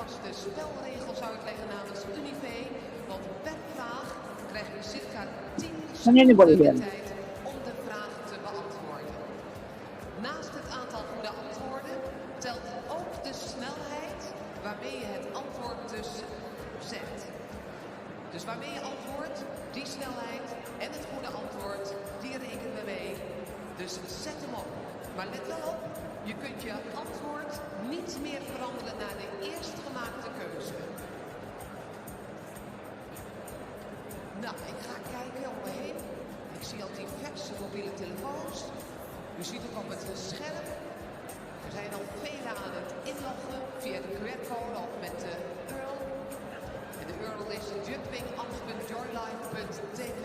vast de spelregels uitleggen namens Unive, want per vraag krijg je circa 10 seconden de tijd om de vraag te beantwoorden. Naast het aantal goede antwoorden telt ook de snelheid waarmee je het antwoord dus zet. Dus waarmee je antwoordt, die snelheid en het goede antwoord, die rekenen we mee. Dus zet hem op. Maar let wel op, je kunt je antwoord niet meer veranderen naar de eerst gemaakte keuze. Nou, ik ga kijken om me heen. Ik zie al diverse mobiele telefoons. U ziet ook op het scherm. Er zijn al velen aan het inloggen via de QR-code of met de URL. En de URL is jumpingams.joylife.tv.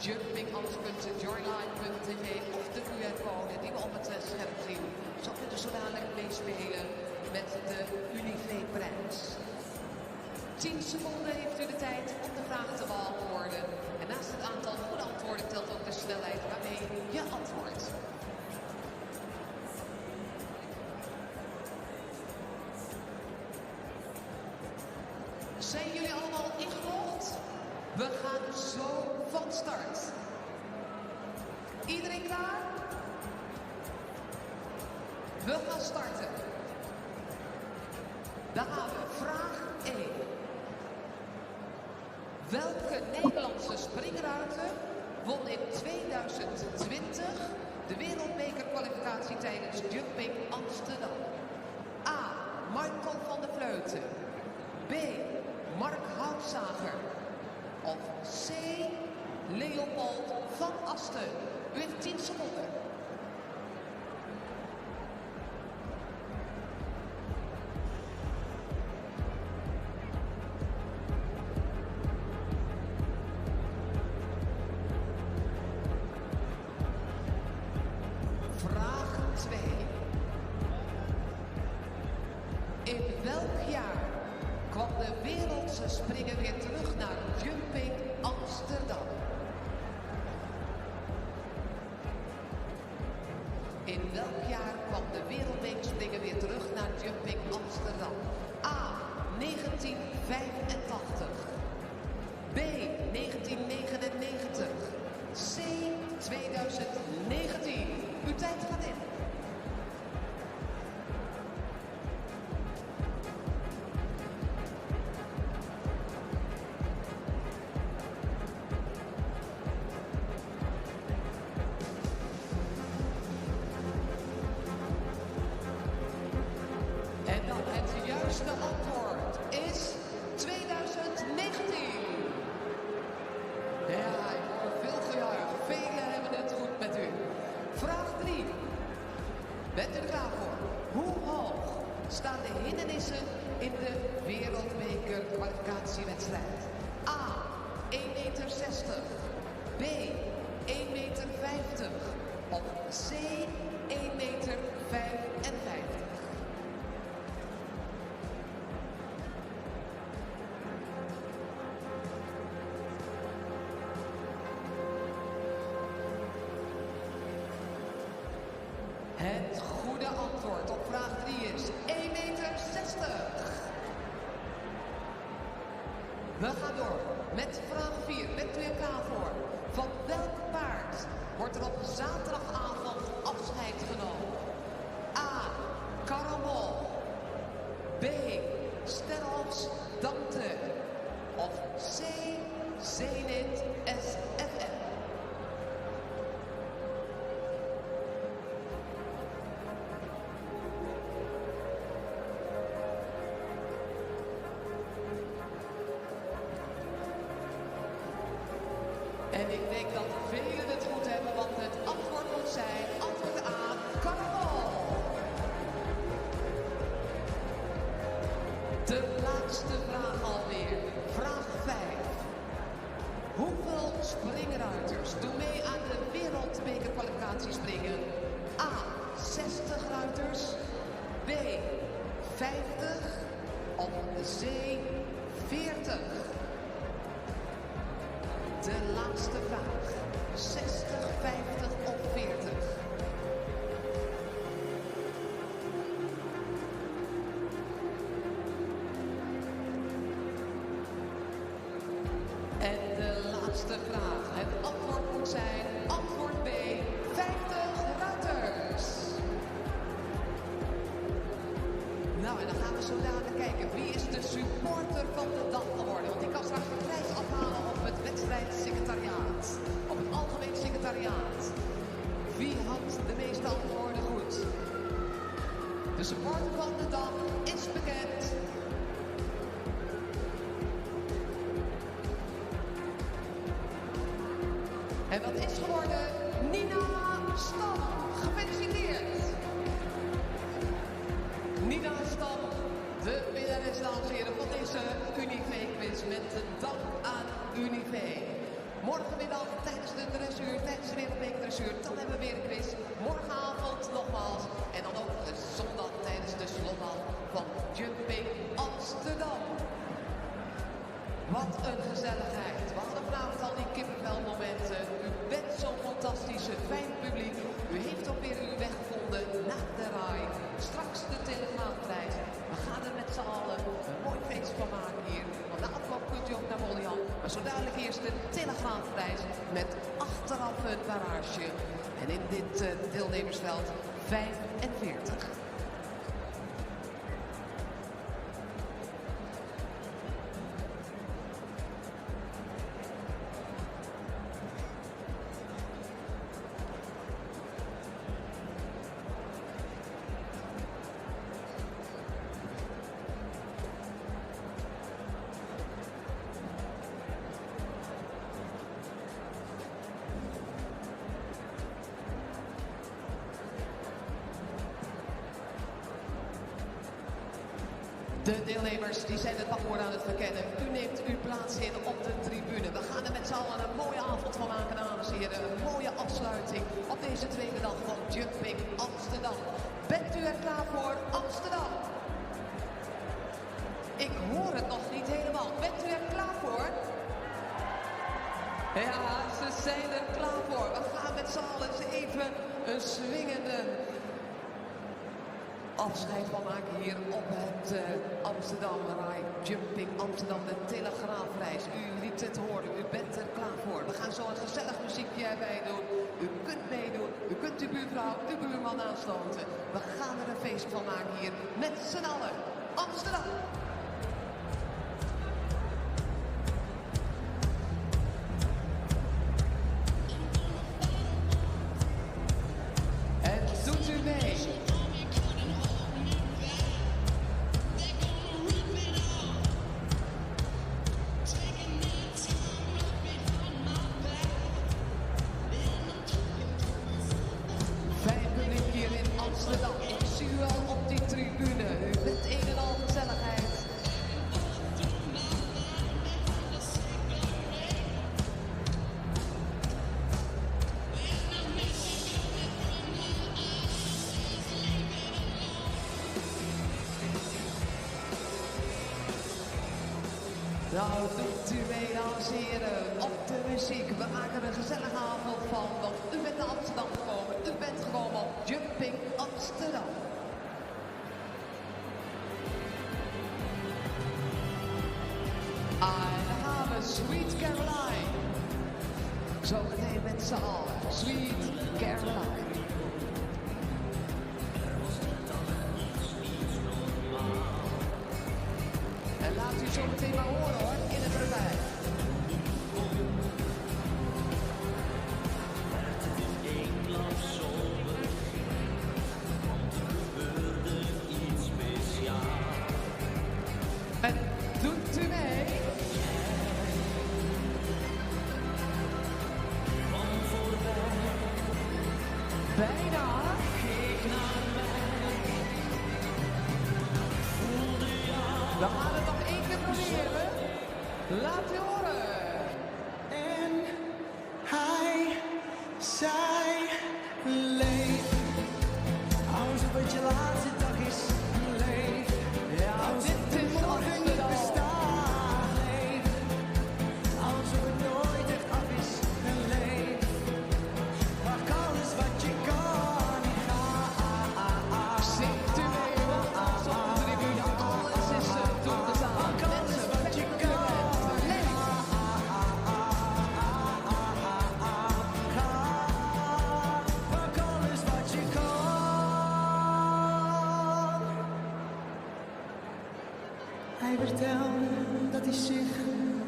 jumpingams.joylife.tv of de QR-code die we op het scherm zien. Zo kunt u zo dadelijk meespelen met de Unive Prize. 10 seconden heeft u de tijd om de vraag te beantwoorden. En naast het aantal goede antwoorden telt ook de snelheid waarmee je antwoordt. Zijn jullie allemaal ingelogd? We gaan zo van start. Iedereen klaar? We gaan starten. Dan gaan we. Vraag 1. Welke Nederlandse springruiter won in 2020 de wereldbekerkwalificatie tijdens Jumping Amsterdam? A. Michael van der Vleuten. B. Mark Houtzager. Of C. Leopold van Asten. U heeft 10 seconden. Vraag 2. In welk jaar kwam de wereldse springer weer terug naar Jumping Amsterdam? In welk jaar kwam de wereldbekerspringer weer terug naar Jumping Amsterdam? A. 1985. B. 1999. C. 2019. Uw tijd gaat in. De antwoord is 2019. Ja, ik hoor veel gejuich. Velen hebben het goed met u. Vraag 3. Bent u er klaar voor? Hoe hoog staan de hindernissen in de wereldbeker kwalificatiewedstrijd? A. 1,60 meter. B. 1,50 meter. Of C. 1,55 meter. Het goede antwoord op vraag 3 is 1,60 meter. We gaan door met vraag 4. Bent u er klaar voor? Van welk paard wordt er op zaterdagavond afscheid genomen? A. Caramel. B. Sterhofs Dante. Of C. Zenit SFM. En ik denk dat velen het goed hebben, want het antwoord moet zijn antwoord A, Caramel. De laatste laatste vraag alweer. Vraag 5. Hoeveel springruiters doen mee aan de wereldbekerkwalificatiespringen? A. 60 ruiters. B. 50. Of C. 40. De laatste vraag. 60, 50 of 40? En de laatste vraag. Het antwoord moet zijn antwoord B. 50 ruiters. Nou, en dan gaan we zo dadelijk kijken. Wie is de supporter van de dag geworden? Want die kan straks de prijs afhalen op het wedstrijdsecretariaat. Op het algemeen secretariaat. Wie had de meeste antwoorden goed? De supporter van de dag is bekend. En dat is geworden Nina Stam. Gefeliciteerd. Nina Stam, de winnares, dames en heren, van deze Unive-quiz met een dank aan Unive. Morgenmiddag tijdens de dressuur, tijdens de wereldbeker dressuur, dan hebben we weer een quiz. Morgenavond nogmaals en dan ook zondag tijdens de slotdag van Jumping Amsterdam. Wat een gezelligheid. We hadden vanavond al die kippenvelmomenten. U bent zo'n fantastische, fijn publiek. U heeft ook weer uw weg gevonden naar de RAI. Straks de Telegraaf Prize. We gaan er met z'n allen een mooi feest van maken hier. Want na afloop kunt u ook naar Mollian. Maar zo dadelijk eerst de Telegraaf Prize met achteraf een barrage. En in dit deelnemersveld 45. De deelnemers die zijn het wachtwoord aan het verkennen. U neemt uw plaats in op de tribune. We gaan er met z'n allen een mooie avond van maken, dames en heren. Een mooie afsluiting op deze tweede dag van Jumping Amsterdam. Bent u er klaar voor, Amsterdam? Ik hoor het nog niet helemaal. Bent u er klaar voor? Ja, ze zijn er klaar voor. We gaan met z'n allen eens even een swingende afscheid van maken hier op het Amsterdam RAI Jumping Amsterdam, de Telegraaf Prize. U liet het horen, u bent er klaar voor. We gaan zo een gezellig muziekje erbij doen. U kunt meedoen, u kunt uw buurvrouw, uw buurman aanstoten. We gaan er een feest van maken hier met z'n allen. Amsterdam! En doet u mee? Amsterdam, ik zie u al op die tribune. U bent een en al gezelligheid. Nou, doet u mee, dames en heren, op de muziek. We maken er een gezellige avond van, want u bent naar Amsterdam gekomen. U bent gekomen op Jumping Amsterdam. I have a Sweet Caroline. Zometeen met z'n allen, Sweet Caroline. En laat u zo meteen maar horen hoor, in het erbij. En doet u mee? Bijna. We gaan het nog één keer dames en heren, laat u horen. En hij zei, leef, alsof het je laatste dag is. Leef, ja, Dit is Amsterdam. Leef, alsof het nooit echt af is. En leef, pak alles wat je kan. Zingt u mee, want als op de tribune alles is toegestaan. Mensen, wat je kan. Leef. Pak alles wat je kan. Hij vertelde dat hij zich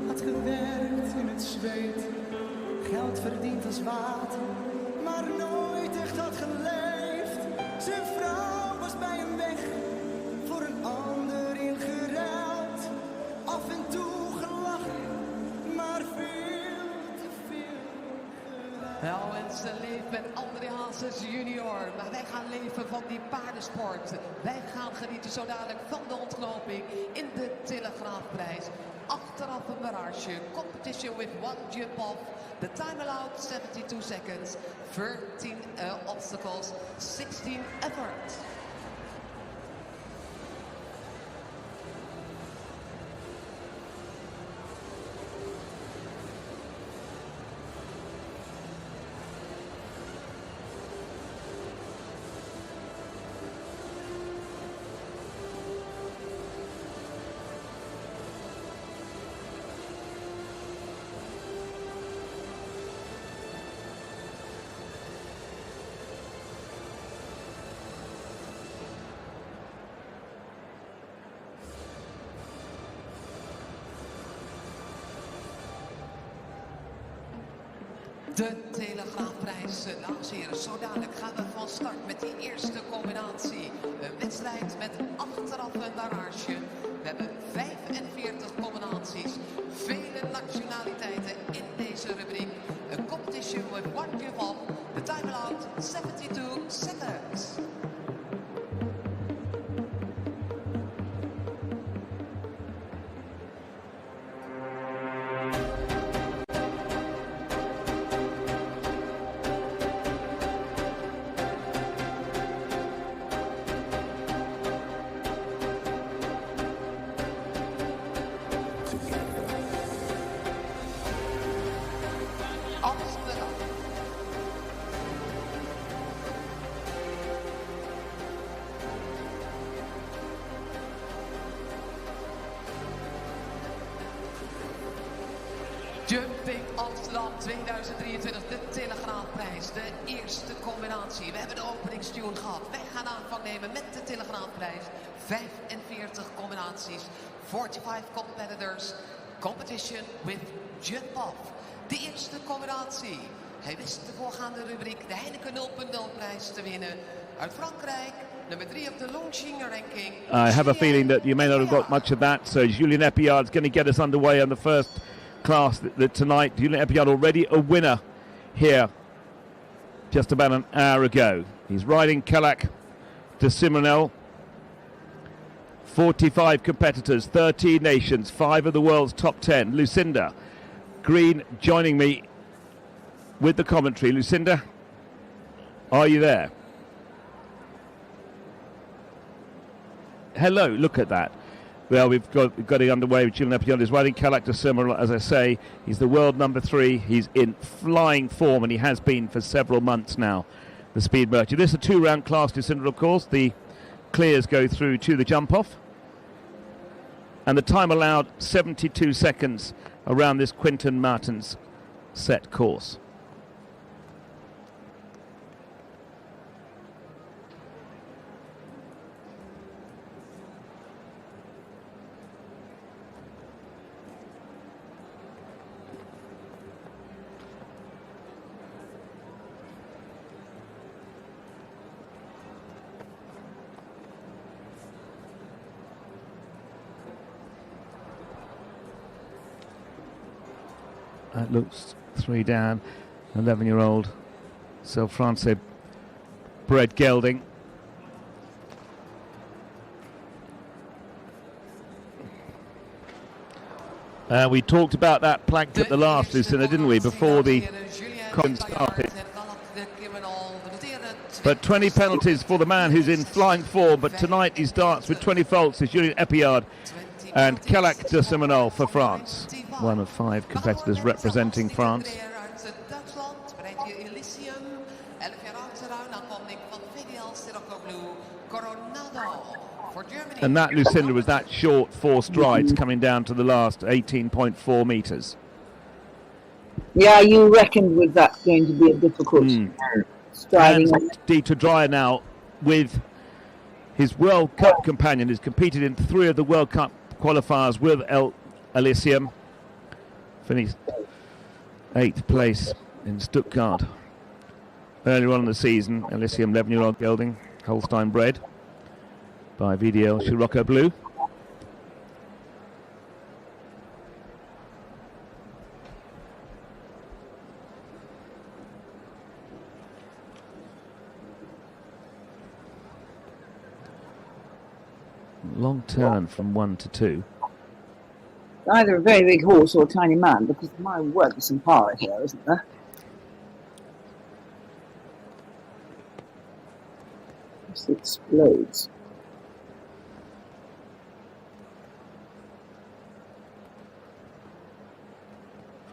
had gewerkt in het zweet. Geld verdiend als water, maar nooit echt had geleefd. Zijn vrouw was bij hem weg, voor een ander ingeruild. Af en toe gelachen, maar veel te veel geruild. Nou, en ze leeft met André Hazes junior. Maar wij gaan leven van die paardensport. Wij gaan genieten zo dadelijk van de ontknoping in de Telegraaf Prize. Achteraf een barrage. Competition with one jump off. The time allowed 72 seconds. 13 obstacles, 16 efforts. De Telegraafprijs, dames en heren. Zo dadelijk gaan we van start met die eerste combinatie. Een wedstrijd met achteraf een barrage. We hebben 45 combinaties. Vele nationaliteiten in deze rubriek. Een competition with one jump off. The time allowed 72 seconds. Amsterdam. Jumping Amsterdam 2023, de Telegraafprijs, de eerste combinatie. We hebben de openingstune gehad. Wij gaan aanvang nemen met de Telegraafprijs. 45 combinaties, 45 competitors, competition with jump off. De eerste combinatie. Hij wist de voorgaande rubriek de Heineken 0.0 prijs te winnen. Uit Frankrijk, nummer 3 op de Longines ranking. I have a feeling that you may not have got much of that. So Julien Epiard is going to get us underway on the first class tonight. Julien Epiard already a winner here just about an hour ago. He's riding Calac de Simonel. 45 competitors, 13 nations, 5 of the world's top 10. Lucinda Green joining me with the commentary. Lucinda, are you there? Hello, look at that. Well, we've got it underway. Julien Epiard is riding Calac de Simonel, as I say. He's the world number 3. He's in flying form, and he has been for several months now, the speed merchant. This is a 2-round class, Lucinda, of course. The clears go through to the jump-off. And the time allowed, 72 seconds around this Quinton Martins set course. That looks 3 down. 11-year-old Self-France bred gelding. We talked about that plank at the last, Lucinda, didn't we, before the con started. But 20 penalties for the man who's in flying form, but tonight he starts with 20 faults. It's Julien Epillard and Calac de Simonol for France. One of 5 competitors representing France. And that, Lucinda, was that short 4 strides coming down to the last 18.4 metres. Yeah, you reckoned with that going to be a difficult striding. And Dieter Dreyer now with his World Cup companion, who's competed in 3 of the World Cup qualifiers with Elysium. Finished 8th place in Stuttgart earlier on in the season. Elysium 11-year-old gelding, Holstein bred by VDL Scirocco Blue. Long turn from 1 to 2. Either a very big horse or a tiny man, because my word, there's some power here, isn't there? It explodes.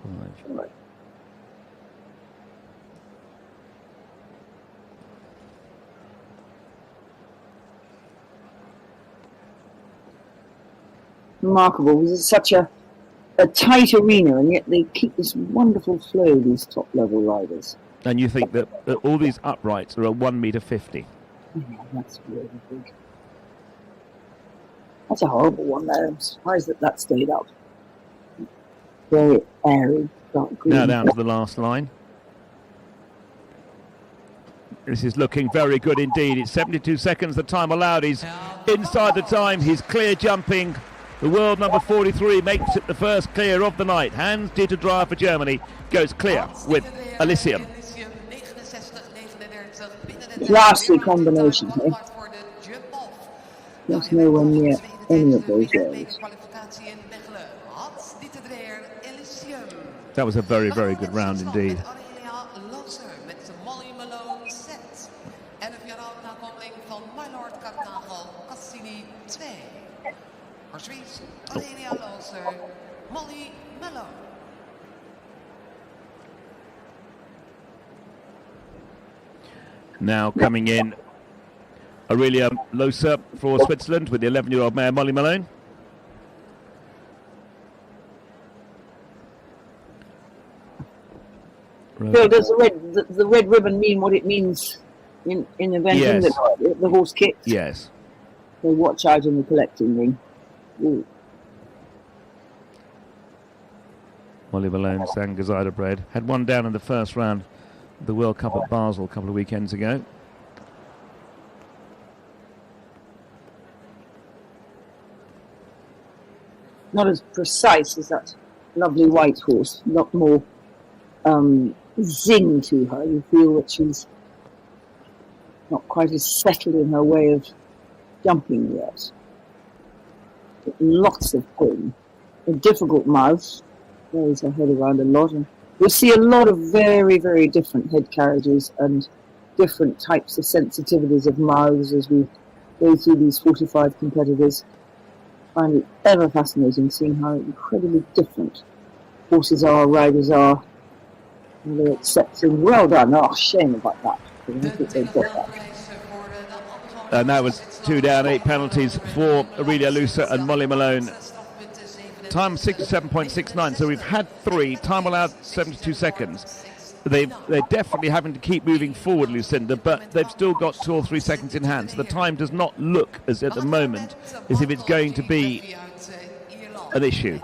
Five. Remarkable. This is such a tight arena, and yet they keep this wonderful flow, these top-level riders. And you think that all these uprights are a 1.50 metre. Yeah, that's really big. That's a horrible one, though. I'm surprised that stayed up. Very airy, dark green. Now down to the last line. This is looking very good indeed. It's 72 seconds, the time allowed. He's inside the time. He's clear jumping. The world number 43 makes it the first clear of the night. Hans Dieter Dreyer for Germany goes clear with Elysium. Classy combination here. That's nowhere near any of those areas. That was a very, very good round indeed. Now coming in, Aurelia Loser for Switzerland with the 11-year-old mare Molly Malone. So does the red ribbon mean what it means in event? Yes. The horse kicked? Yes. So watch out in the collecting ring. Ooh. Molly Malone, Sangazida bred. Had one down in the first round of the World Cup at Basel a couple of weekends ago. Not as precise as that lovely white horse. A lot more zing to her. You feel that she's not quite as settled in her way of jumping yet. But lots of pin. A difficult mouth. Carries her head around a lot. And we'll see a lot of very, very different head carriages and different types of sensitivities of mouths as we go through these 45 competitors. I find it ever fascinating seeing how incredibly different horses are, riders are, and they're accepting. Well done. Oh, shame about that. I think they've got that. And that was 2 down, 8 penalties for Aurelia Lucer and Molly Malone. Time 67.69, so we've had 3, time allowed 72 seconds. They're definitely having to keep moving forward, Lucinda, but they've still got 2 or 3 seconds in hand, so the time does not look as at the moment as if it's going to be an issue.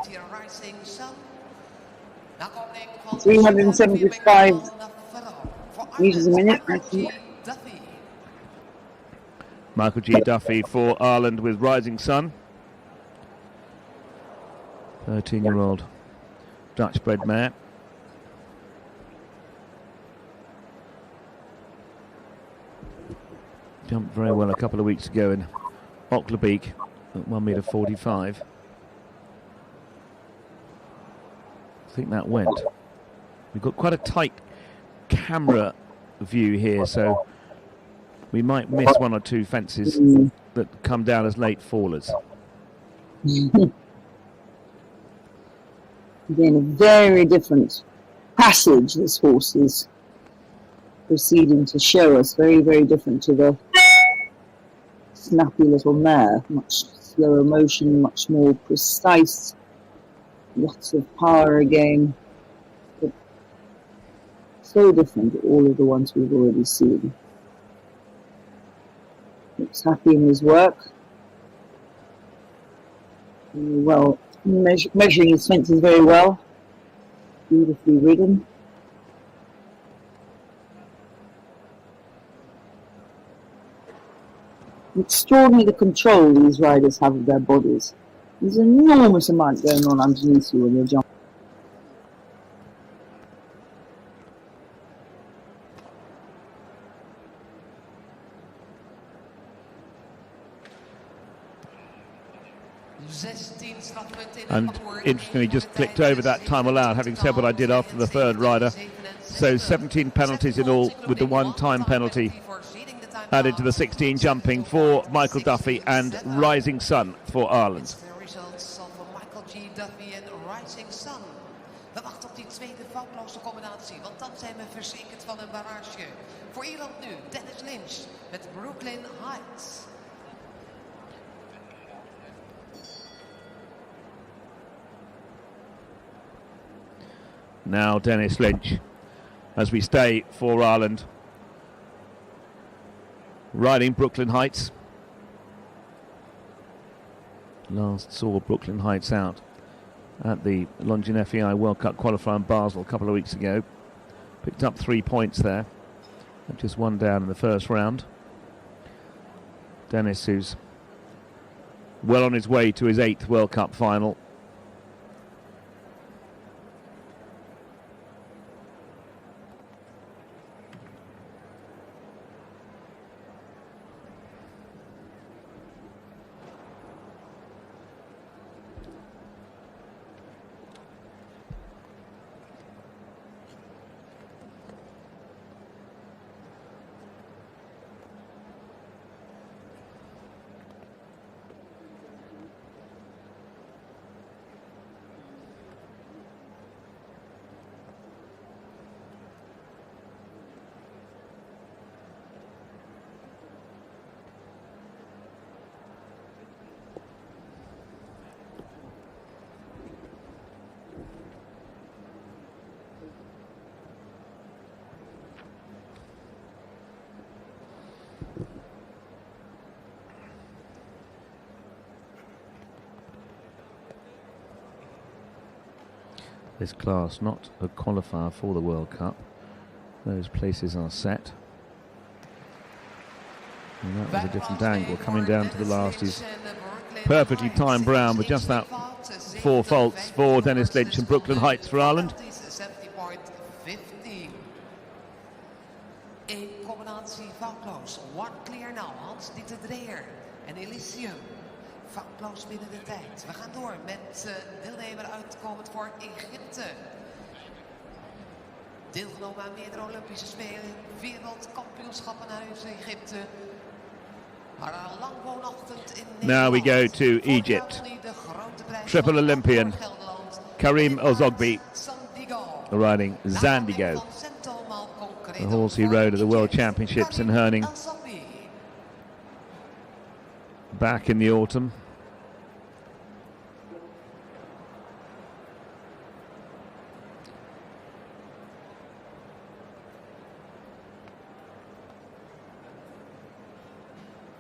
375 metres a minute. Michael G. Duffy for Ireland with Rising Sun. 13-year-old Dutch-bred mare. Jumped very well a couple of weeks ago in Auckland at 1.45 metre. think that went. We've got quite a tight camera view here, so we might miss one or two fences that come down as late fallers. Again, a very different passage this horse is proceeding to show us. Very, very different to the snappy little mare. Much slower motion, much more precise. Lots of power again. But so different to all of the ones we've already seen. Looks happy in his work. Well, measuring his fences very well. Beautifully ridden. Extraordinary the control these riders have of their bodies. There's an enormous amount going on underneath you when you're jumping. And interestingly, just clicked over that time allowed, having said what I did after the third rider. So 17 penalties in all, with the one time penalty added to the 16 jumping for Michael Duffy and Rising Sun for Ireland. We wachten op die tweede foutloze combinatie, want dan zijn we verzekerd van een barrage. Voor Ierland nu, Dennis Lynch met Brooklyn Heights. Now Dennis Lynch, as we stay for Ireland, riding Brooklyn Heights. Last saw Brooklyn Heights out at the Longines FEI World Cup qualifier in Basel a couple of weeks ago. Picked up 3 points there, and just one down in the first round. Dennis, who's well on his way to his 8th World Cup final. This class not a qualifier for the World Cup. Those places are set. And that was a different angle. Coming down to the last is perfectly timed Brown with just that 4 faults for Dennis Lynch and Brooklyn Heights for Ireland. Eén combinatie foutloos. One clear now. Hans Dieter Dreyer en Elysium. Foutloos binnen de tijd. We gaan door met deelnemer uitkomend voor Egypte. Deelgenomen aan meerdere Olympische Spelen, wereldkampioenschappen uit Egypte. Maar lang woonachtig in Nederland. Now we go to Egypt. Triple Olympian Karim Ozogbi riding Zandigo, the horse he rode at the World Championships in Herning back in the autumn.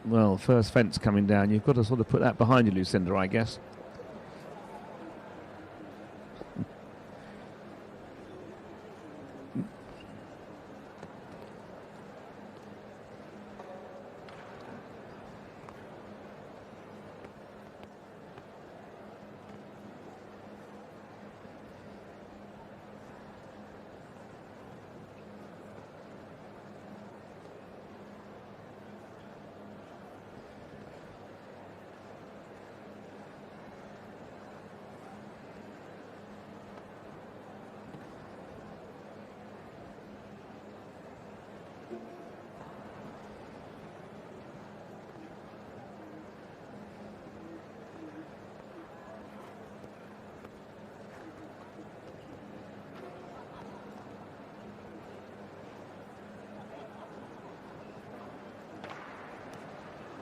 Well, first fence coming down. You've got to sort of put that behind you, Lucinda, I guess.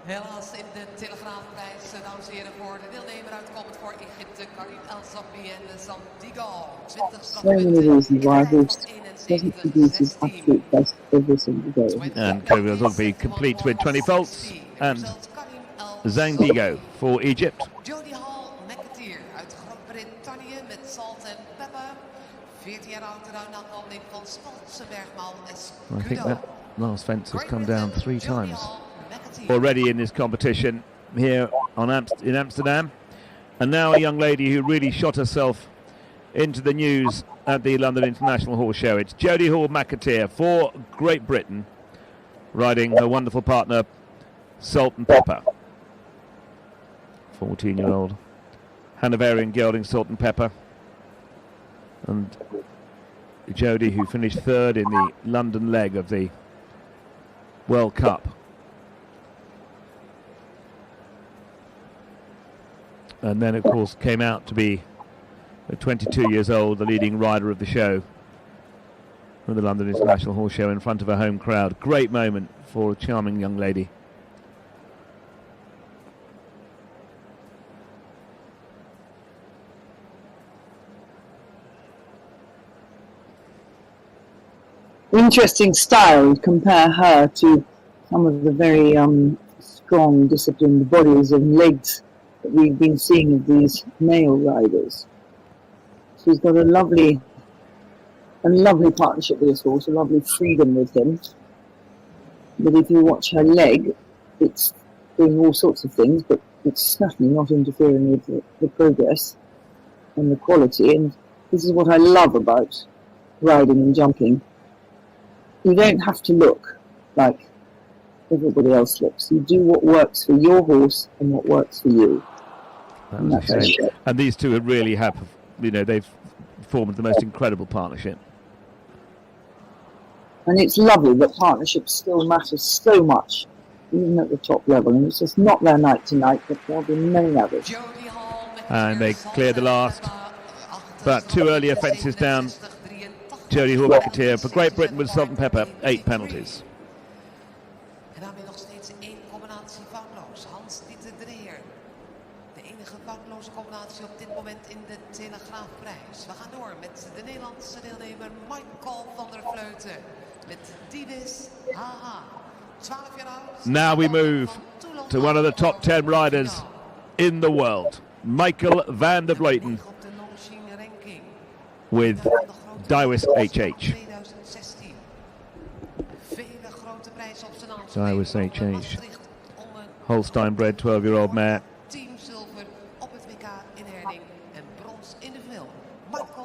Helaas in de Telegraaf Prize, dames en heren, voor de deelnemer uitkomend voor Egypte, Karim El Sabri en Zandigo. 20 So many reasons why a horse doesn't produce his absolute best every single day. And Karim El Sabri completes with 20 faults. And Zandigo for Egypt. Jody Hall McAteer uit Groot-Brittannië met Salt and Pepper. 14 jaar oud, de aankoming van Spotse Bergman en I think that last fence has come down 3 times already in this competition here in Amsterdam. And now a young lady who really shot herself into the news at the London International Horse Show. It's Jody Hall McAteer for Great Britain, riding her wonderful partner Salt and Pepper. 14-year-old Hanoverian gelding Salt and Pepper. And Jody, who finished 3rd in the London leg of the World Cup. And then, of course, came out to be, at 22 years old, the leading rider of the show, for the London International Horse Show, in front of a home crowd. Great moment for a charming young lady. Interesting style. Compare her to some of the very strong, disciplined bodies and legs that we've been seeing of these male riders. She's got a lovely partnership with this horse, a lovely freedom with him. But if you watch her leg, it's doing all sorts of things, but it's certainly not interfering with the progress and the quality. And this is what I love about riding and jumping. You don't have to look like everybody else looks. You do what works for your horse and what works for you. And these two really have, they've formed the most incredible partnership. And it's lovely that partnership still matters so much, even at the top level. And it's just not their night tonight, but there'll be many others. And they cleared the last, but 2 earlier fences down. Jody Hall McAteer for Great Britain with Salt and Pepper, 8 penalties. En daarmee nog steeds 1 combinatie foutloos. Hans Dieter Dreher. De enige foutloze combinatie op dit moment in de Telegraaf Prize. We gaan door met de Nederlandse deelnemer Michael van der Vleuten. Met Divis Haha. 12 jaar oud. Now we move to one of the top 10 riders in the world. Michael van der Vleuten with Daiwis HH. Daiwis HH. Holstein bred 12-year-old mare.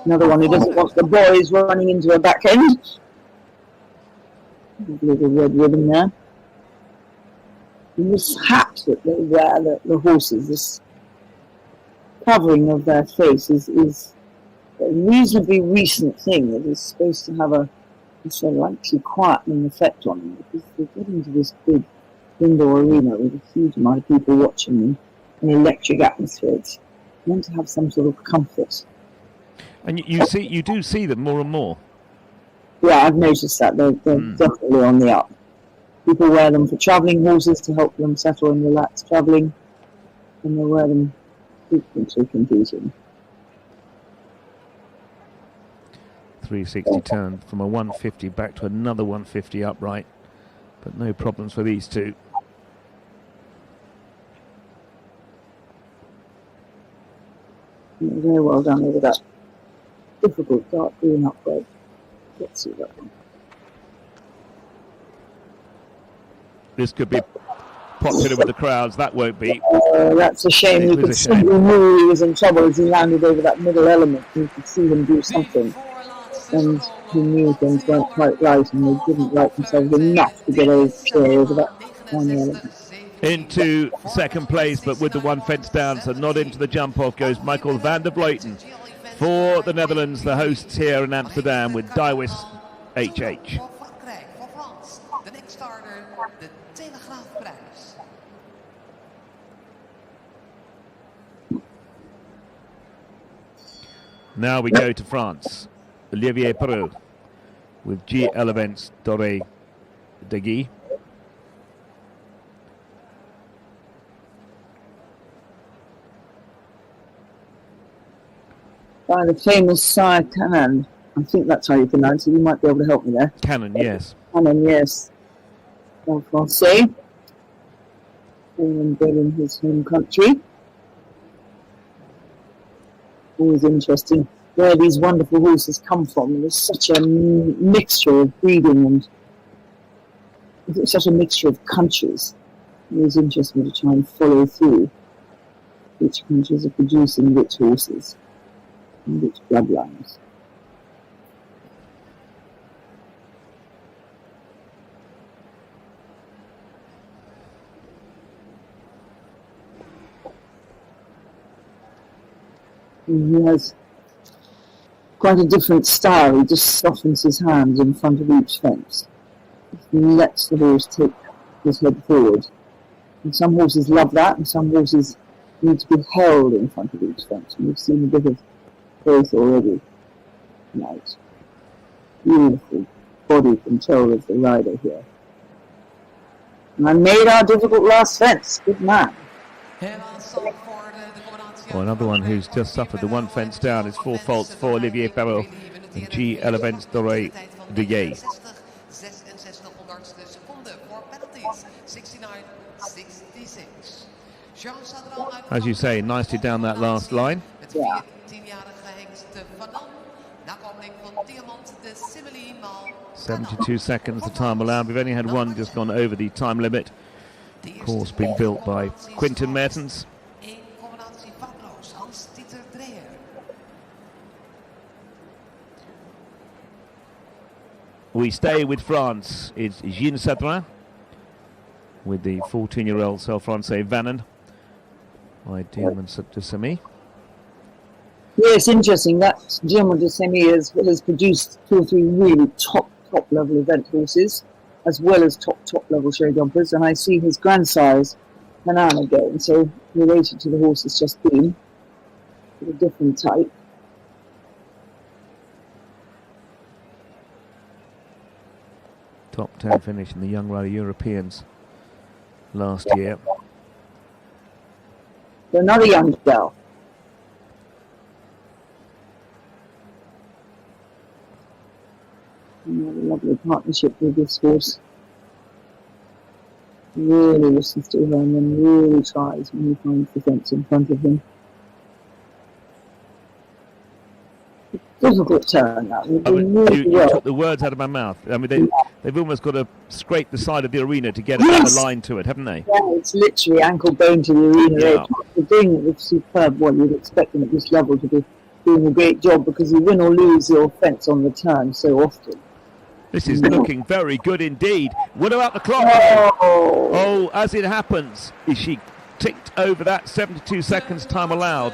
Another one who doesn't want the boys running into her back end. Little red ribbon there. And this hat that they wear, the horses, this covering of their face is a reasonably recent thing that is supposed to have a actually quietening effect on them, because they get into this big indoor arena with a huge amount of people watching them, an electric atmosphere. It's meant to have some sort of comfort. And you do see them more and more. Yeah, I've noticed that. They're definitely on the up. People wear them for travelling horses to help them settle and relax travelling, and they wear them frequently competing. 360 turn from a 150 back to another 150 upright, but no problems for these two. Very well done over that difficult dark green upright. Let's see that one. This could be popular with the crowds. That won't be. That's a shame. You could see he knew he was in trouble as he landed over that middle element. You could see him do something. And he knew things weren't quite right, and they didn't like themselves enough to get over that tiny element. Into second place, but with the one fence down, so not into the jump off, goes Michael van der Vleuten for the Netherlands, the hosts here in Amsterdam, with Daiwis HH. The next starter, the Telegraaf Prize. Now we go to France. Olivier Perrault with G. Elevens Doré de Guy. by the famous Sire Cannon. I think that's how you pronounce it. You might be able to help me there. Cannon, yes. Cannon, yes. En français. Born and bred in his home country. Always interesting where these wonderful horses come from. There's such a mixture of breeding and such a mixture of countries. It was interesting to try and follow through which countries are producing which horses and which bloodlines. And he has quite a different style. He just softens his hands in front of each fence. He lets the horse take his head forward. And some horses love that, and some horses need to be held in front of each fence. And we've seen a bit of both already tonight. Beautiful body control of the rider here. And I made our difficult last fence. Good man. Well, another one who's just suffered the one fence down is 4 faults for Olivier Perrault and G. Elevens de Yay. As you say, nicely down that last line. Yeah. 72 seconds the time allowed. We've only had one just gone over the time limit. Course being built by Quinten Mertens. We stay with France. It's Gilles Sadrin with the 14-year-old Cell Francais Vannon by Diamond de Semi. Yes, interesting. That Diamond de Semi has produced 2 or 3 really top level event horses, as well as top level show jumpers. And I see his grandsires Hanan again, so related to the horse it's just been, with a different type. Top 10 finish in the Young Rider Europeans last year. Another young girl. Another lovely partnership with this horse. Really listens to her and then really tries when he finds the fence in front of him. Difficult turn that. You took the words out of my mouth. I mean, they've almost got to scrape the side of the arena to get a line to it, haven't they? Yeah, it's literally ankle bone to the arena. Yeah. They're doing it with superb one. You'd expect them at this level to be doing a great job, because you win or lose your fence on the turn so often. This is looking very good indeed. What about the clock? Oh, as it happens, she ticked over that 72 seconds time allowed.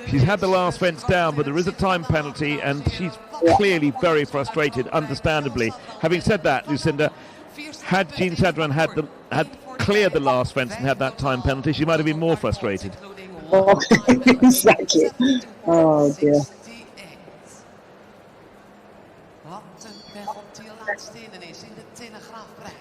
She's had the last fence down, but there is a time penalty, and she's clearly very frustrated, understandably. Having said that, Lucinda, had Jean Sadran had cleared the last fence and had that time penalty, she might have been more frustrated. Oh, exactly. Oh, dear.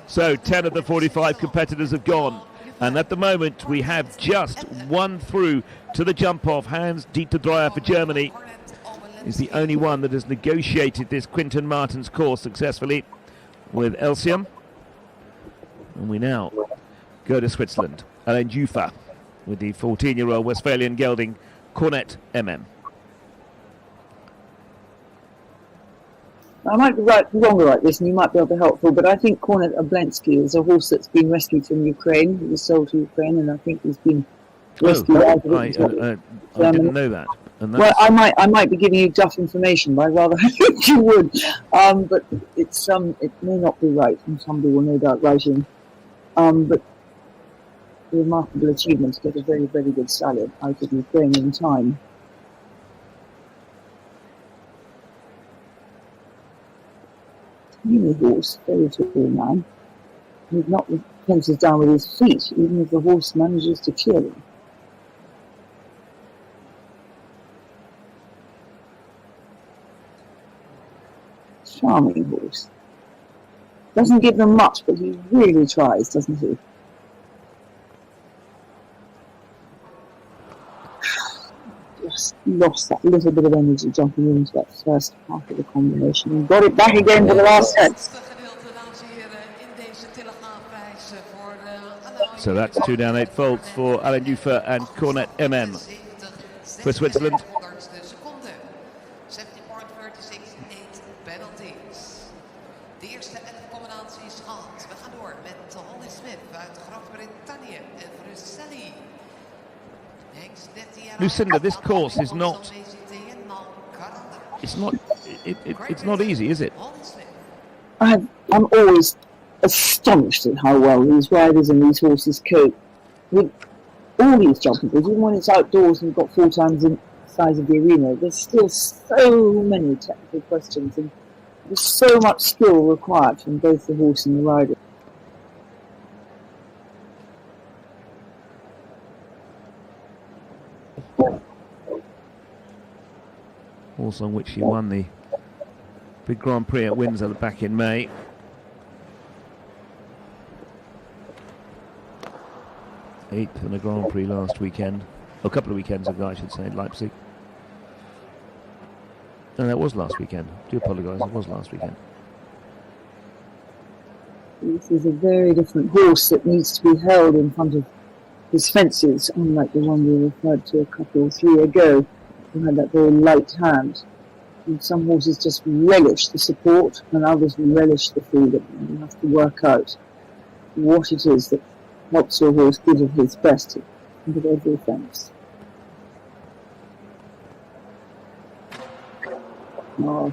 So 10 of the 45 competitors have gone. And at the moment, we have just one through to the jump-off. Hans-Dieter Dreyer for Germany is the only one that has negotiated this Quinten Martens course successfully with Elsium. And we now go to Switzerland. Alain Jufa with the 14-year-old Westphalian gelding Cornet MM. I might be wrong about this, and you might be able to help, but I think Kornet Oblensky is a horse that's been rescued from Ukraine. He was sold to Ukraine, and I think he's been rescued out of it. I didn't know that. And well, I might be giving you duff information, but I'd rather hope you would. But it may not be right, and somebody will no doubt write in. But a remarkable achievement to get a very, very good stallion out of Ukraine in time. Tiny horse, very tall man. He's not the fences down with his feet, even if the horse manages to clear them. Charming horse. Doesn't give them much, but he really tries, doesn't he? just lost that little bit of energy jumping into that first half of the combination and got it back again for the last set. So that's 2 down 8 faults for Alain Jufer and Cornet MM for Switzerland. 70.36, 8 penalties. De eerste 11 combinaties gehad. We gaan door met Holly Smith uit Groot-Brittannië en Brusseli. Lucinda, this course is not. It's not easy, is it? I'm always astonished at how well these riders and these horses cope with all these jumping balls. Even when it's outdoors and you've got 4 times the size of the arena, there's still so many technical questions and there's so much skill required from both the horse and the rider. Horse on which she won the big Grand Prix at Windsor back in May. Eighth in the Grand Prix last weekend. A couple of weekends ago, I should say, Leipzig. No, that was last weekend. I do apologise, it was last weekend. This is a very different horse that needs to be held in front of his fences, unlike the one we referred to a couple or 3 ago, who had that very light hand. And some horses just relish the support, and others relish the freedom. And you have to work out what it is that helps your horse give it his best under every fence. Oh,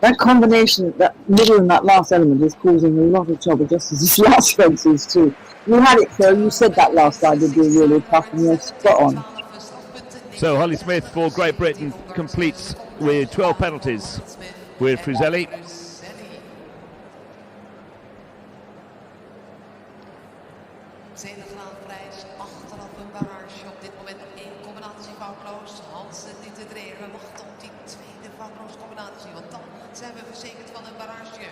that combination, that middle and that last element is causing a lot of trouble, just as his last fences too. You had it, Phil. You said that last time would be really tough, and you're spot on. So Holly Smith for Great Britain completes with 12 penalties with Frizzelli. Telegraaf Prize, achteraf een barrage. Op dit moment 1 combinatie foutloos. Hansen niet te drehen. Wacht op die tweede foutloos combinatie, want dan zijn we verzekerd van een barrage.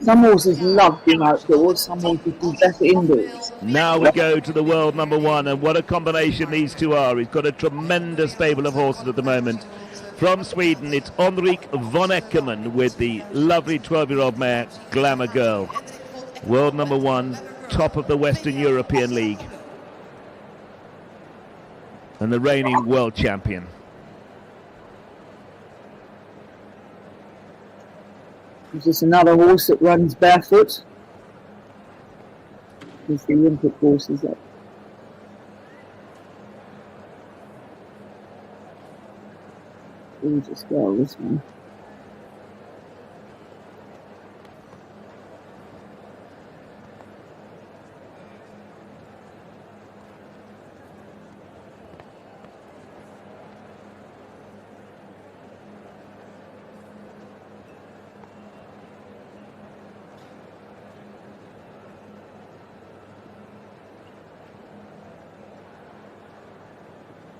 Some horses love being outdoors, some horses do better indoors. Now we go to the world number 1, and what a combination these two are. He's got a tremendous stable of horses at the moment. From Sweden, it's Henrik von Eckermann with the lovely 12-year-old mare, Glamour Girl. World number 1, top of the Western European League. And the reigning world champion. Is this another horse that runs barefoot? It's the Olympic horses up. Gorgeous girl, this one.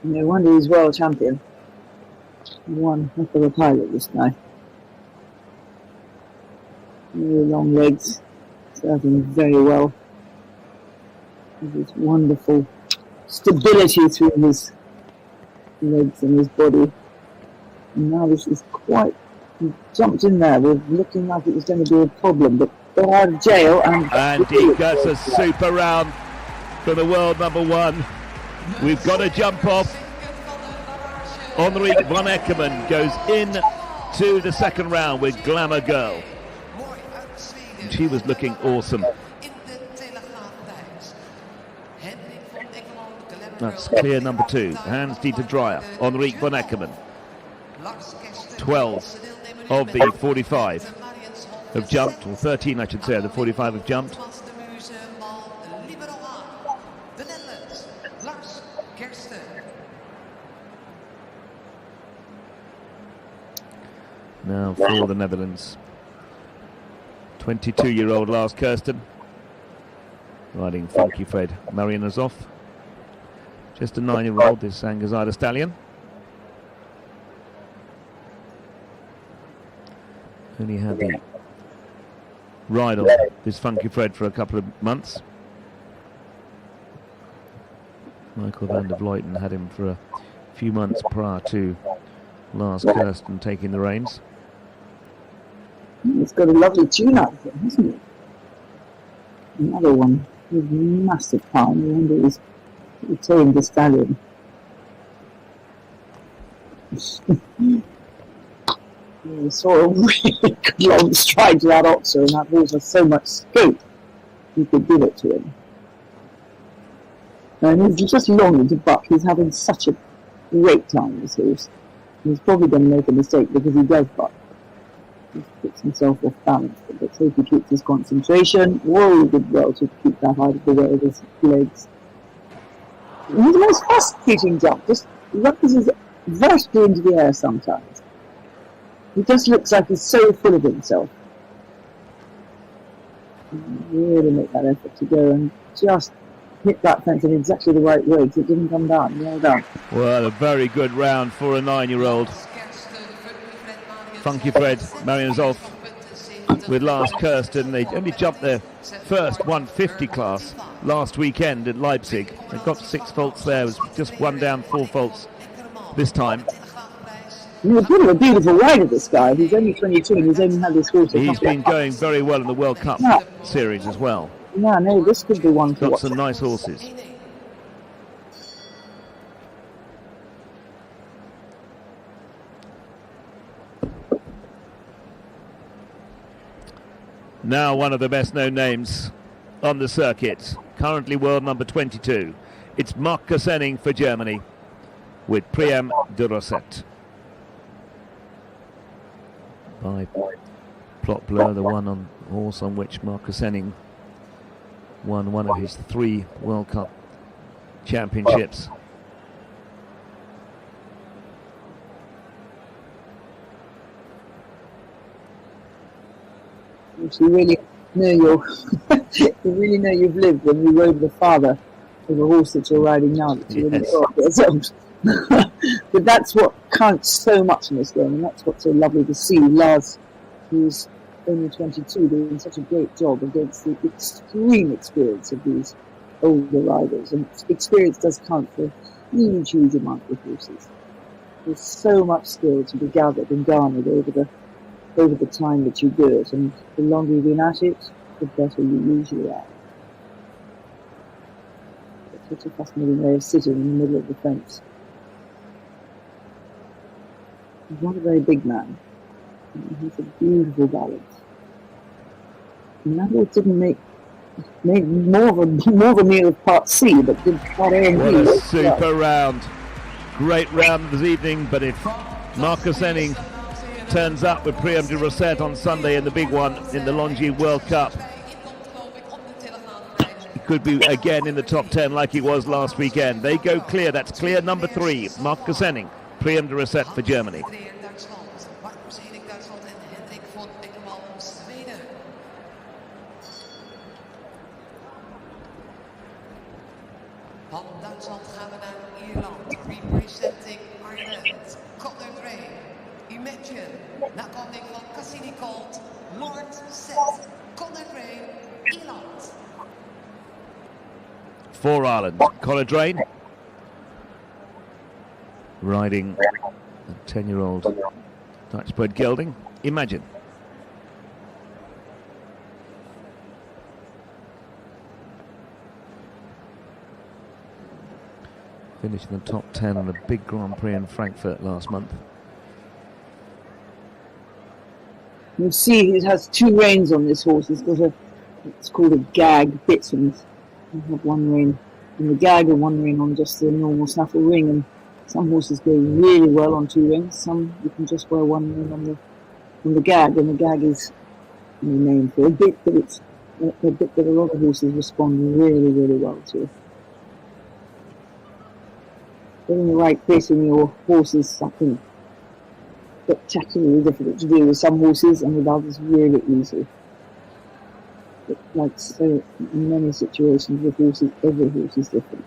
No wonder he's world champion. One heck of a pilot, this guy. Really long legs, serving very well. With his wonderful stability through his legs and his body. And now this is quite... He jumped in there with looking like it was going to be a problem, but got out of jail and he gets a super round for the world number 1. We've got to jump off. Henrik von Eckermann goes in to the second round with Glamour Girl. And she was looking awesome. That's clear number 2. Hans-Dieter Dreyer, Henrik von Eckermann. 12 of the 45 have jumped, or 13 I should say, of the 45 have jumped. Now for the Netherlands, 22-year-old Lars Kirsten, riding Funky Fred Marianazov. Just a 9-year-old, this Angazada stallion. Only had the ride on this Funky Fred for a couple of months. Michael van der Vleuten had him for a few months prior to Lars Kirsten taking the reins. It's got a lovely tune out of it, hasn't it? Another one with massive power. No wonder he's towing the stallion. We saw a really good long stride to that oxer, and that horse has so much scope. You could give it to him. And he's just longing to buck. He's having such a great time, this horse. He's probably going to make a mistake because he does buck. He puts himself off balance, but let's hope he keeps his concentration. Whoa, he did well to keep that out of the way of his legs. And he's the most fascinating jump, just rises vertically into the air sometimes. He just looks like he's so full of himself. Really make that effort to go and just hit that fence in exactly the right way because it didn't come down. Well done. Well, a very good round for a 9-year-old. Funky Fred, Marion Zolf with Lars Kirsten. They only jumped their first 150 class last weekend at Leipzig. They got 6 faults there. It was just 1 down, 4 faults this time. He's a bit of a beautiful rider, this guy. He's only 22 and he's only had this horse. He's been going very well in the World Cup series as well. Yeah, no, this could be one to Got watch. some nice horses. Now one of the best known names on the circuit, currently world number 22. It's Marc Kessenning for Germany with Priam de Rosette. By Plot Bleu, the horse on which Marc Kessenning won one of his 3 World Cup championships. You really know you really know you've lived when you rode the father of the horse that you're riding now. That you really got yourself. But that's what counts so much in this game, and that's what's so lovely to see. Lars, who's only 22, doing such a great job against the extreme experience of these older riders. And experience does count for a huge amount with horses. There's so much skill to be gathered and garnered over the time that you do it, and the longer you've been at it, the better you usually are. It's such a fascinating way of sitting in the middle of the fence. He's not a very big man. He's a beautiful balance. And that horse didn't make more of a meal of Part C, but did Part A and B. What a super round. Great round this evening, but if Marc Kessenning turns up with Priam de Rosette on Sunday in the big one in the Longines World Cup, he could be again in the top 10 like he was last weekend. They go clear. That's clear number 3. Marc Kessenning, Priam de Rosette for Germany. Van Duitsland gaan we naar Ierland. Representing Ireland. Intermission. Nakoming van Cassini Colt. Lord Set. Conor Drain. Ierland. For Ireland, Conor Drain riding a 10-year-old Dutch bred gelding. Imagine. Finished in the top 10 on a big Grand Prix in Frankfurt last month. You see, it has 2 reins on this horse. It's called a gag bit, and you have 1 rein in the gag and 1 rein on just the normal snaffle ring. And some horses go really well on 2 rings. Some you can just wear 1 ring on the gag, and the gag is the name for a bit, but it's a bit that a lot of horses respond really well to. Getting the right bit in your horse is something spectacularly difficult to do with some horses, and with others really easy. But like so many situations with horses, every horse is different.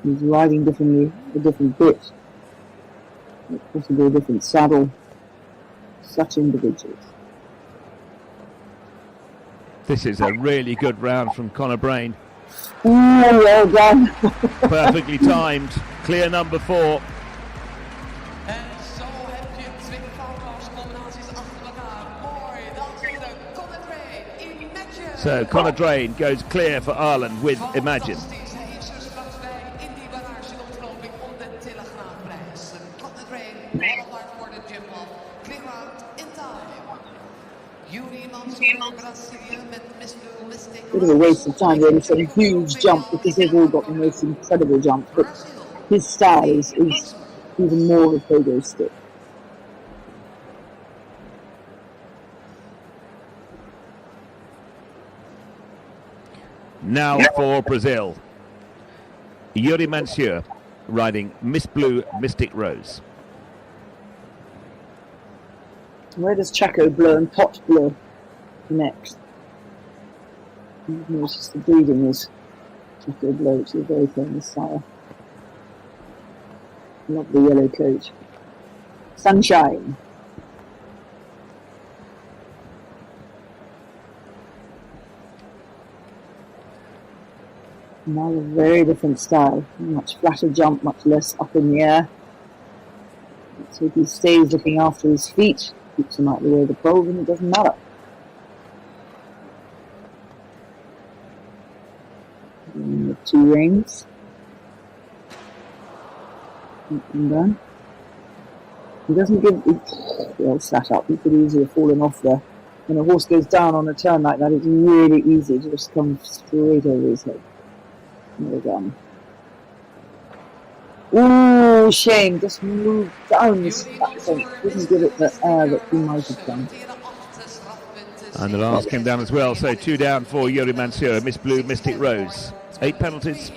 He's riding differently, a different bit, possibly a different saddle. Such individuals. This is a really good round from Conor Drain. Oh, well done. Perfectly timed. Clear number 4. So Conor Drain goes clear for Ireland with Imagine. Fantastisch. Hij is dus straks bij in die barrage ontknoping om de Telegraaf Prize. Conor Drain, qualified for the jump off. Clear out in time. Yuri Mansour, Brazilië met Miss Blue Mystic. Bit of a waste of time really for a huge jump because they've all got the most incredible jumps. But his style is even more of a pogo stick. Now for Brazil. Yuri Mansour riding Miss Blue Mystic Rose. Where does Chaco Bleu and Pot Bleu next? You've noticed the breeding is Chaco Bleu, which is a very famous sire. Love the yellow coat. Sunshine. Now a very different style. Much flatter jump, much less up in the air. So if he stays looking after his feet, keeps him out of the way of the pole, then it doesn't matter. And the 2 reins. And done. He doesn't give well sat up, he could easily have fallen off there. When a horse goes down on a turn like that, it's really easy to just come straight over his head. Well done. Ooh, shame, just moved down this platform. Didn't give it the air that he might have done. And the last came down as well, so 2 down for Yuri Mansour, Miss Blue Mystic Rose. 8 penalties.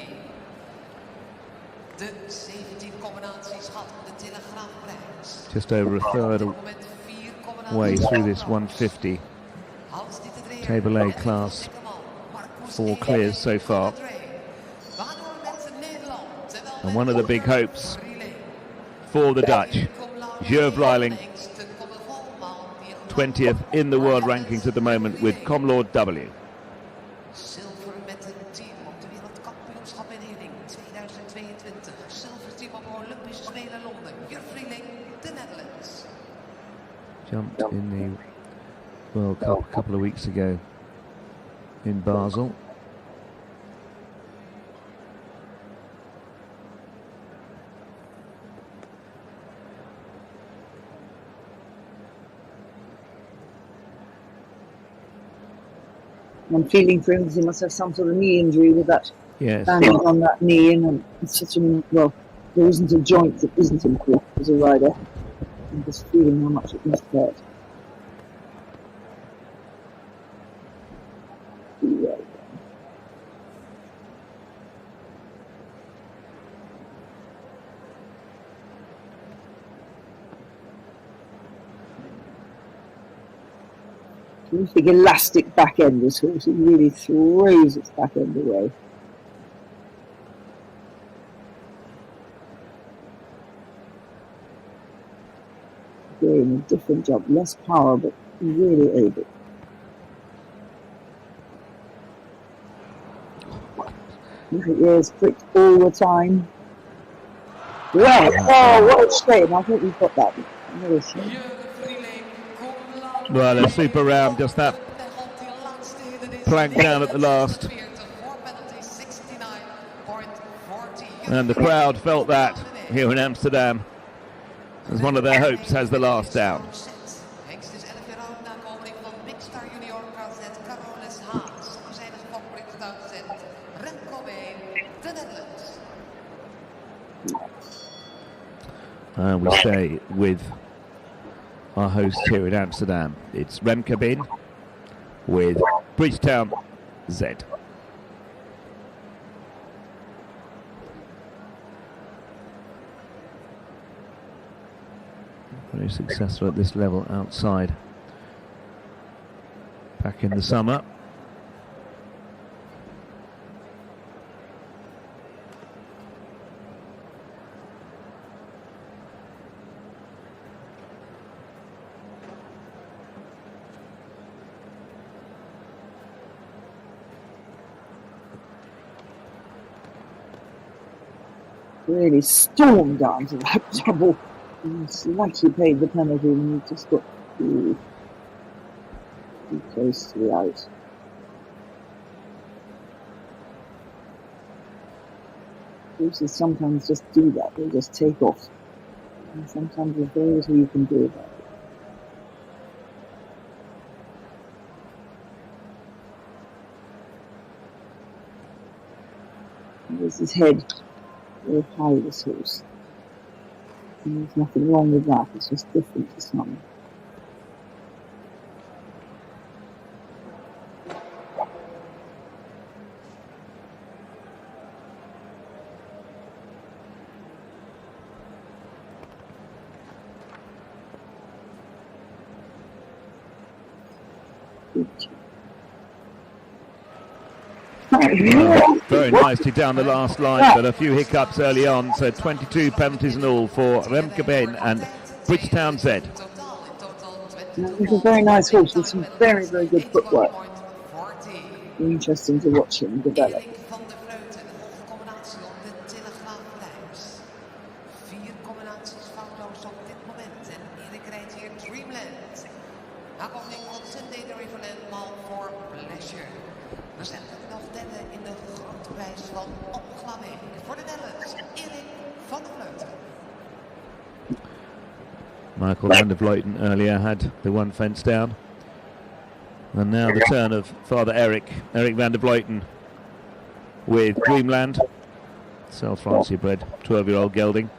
Just over a third way through this 150. Table A class, 4 clears so far. And one of the big hopes for the Dutch, Jurv Reiling, 20th in the world rankings at the moment with Comlord W. Zilver met het team op de wereldkampioenschap in Heerling 2022. Zilverteam op de Olympische Spelen Londen. Jurv Reiling, the Netherlands. Jumped in the World Cup a couple of weeks ago in Basel. I'm feeling for him because he must have some sort of knee injury with that bandage on that knee, and it's such a well, there isn't a joint that isn't important as a rider. I'm just feeling how much it must hurt. Yeah. Big elastic back end, this horse. It really throws its back end away. Again, a different jump, less power, but really able. Look at yours, pricked all the time. Yes! Oh, what a shame. I thought we got that. What a shame. Well, a super round, just that plank down at the last. And the crowd felt that here in Amsterdam, as one of their hopes has the last down. And we stay with our host here in Amsterdam. It's Remke Bin with Bridgetown Z. Very successful at this level outside back in the summer. Really stormed down to that double. It's like you paid the penalty and you just got too close to the out. Horses sometimes just do that, they just take off. And sometimes there's very little you can do about it. There's his head very high, this horse. And there's nothing wrong with that, it's just different to some. Very nicely down the last line, but a few hiccups early on. So 22 penalties in all for Remke Ben and Bridgetown Z. He's a very nice horse with some very, very good footwork. Very interesting to watch him develop. Michael van der Vleuten earlier had the one fence down. And now the turn of Father Eric van der Vleuten with Dreamland. South Francie bred 12-year-old gelding.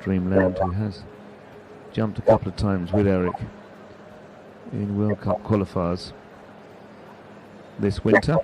Dreamland, who has jumped a couple of times with Eric in World Cup qualifiers this winter.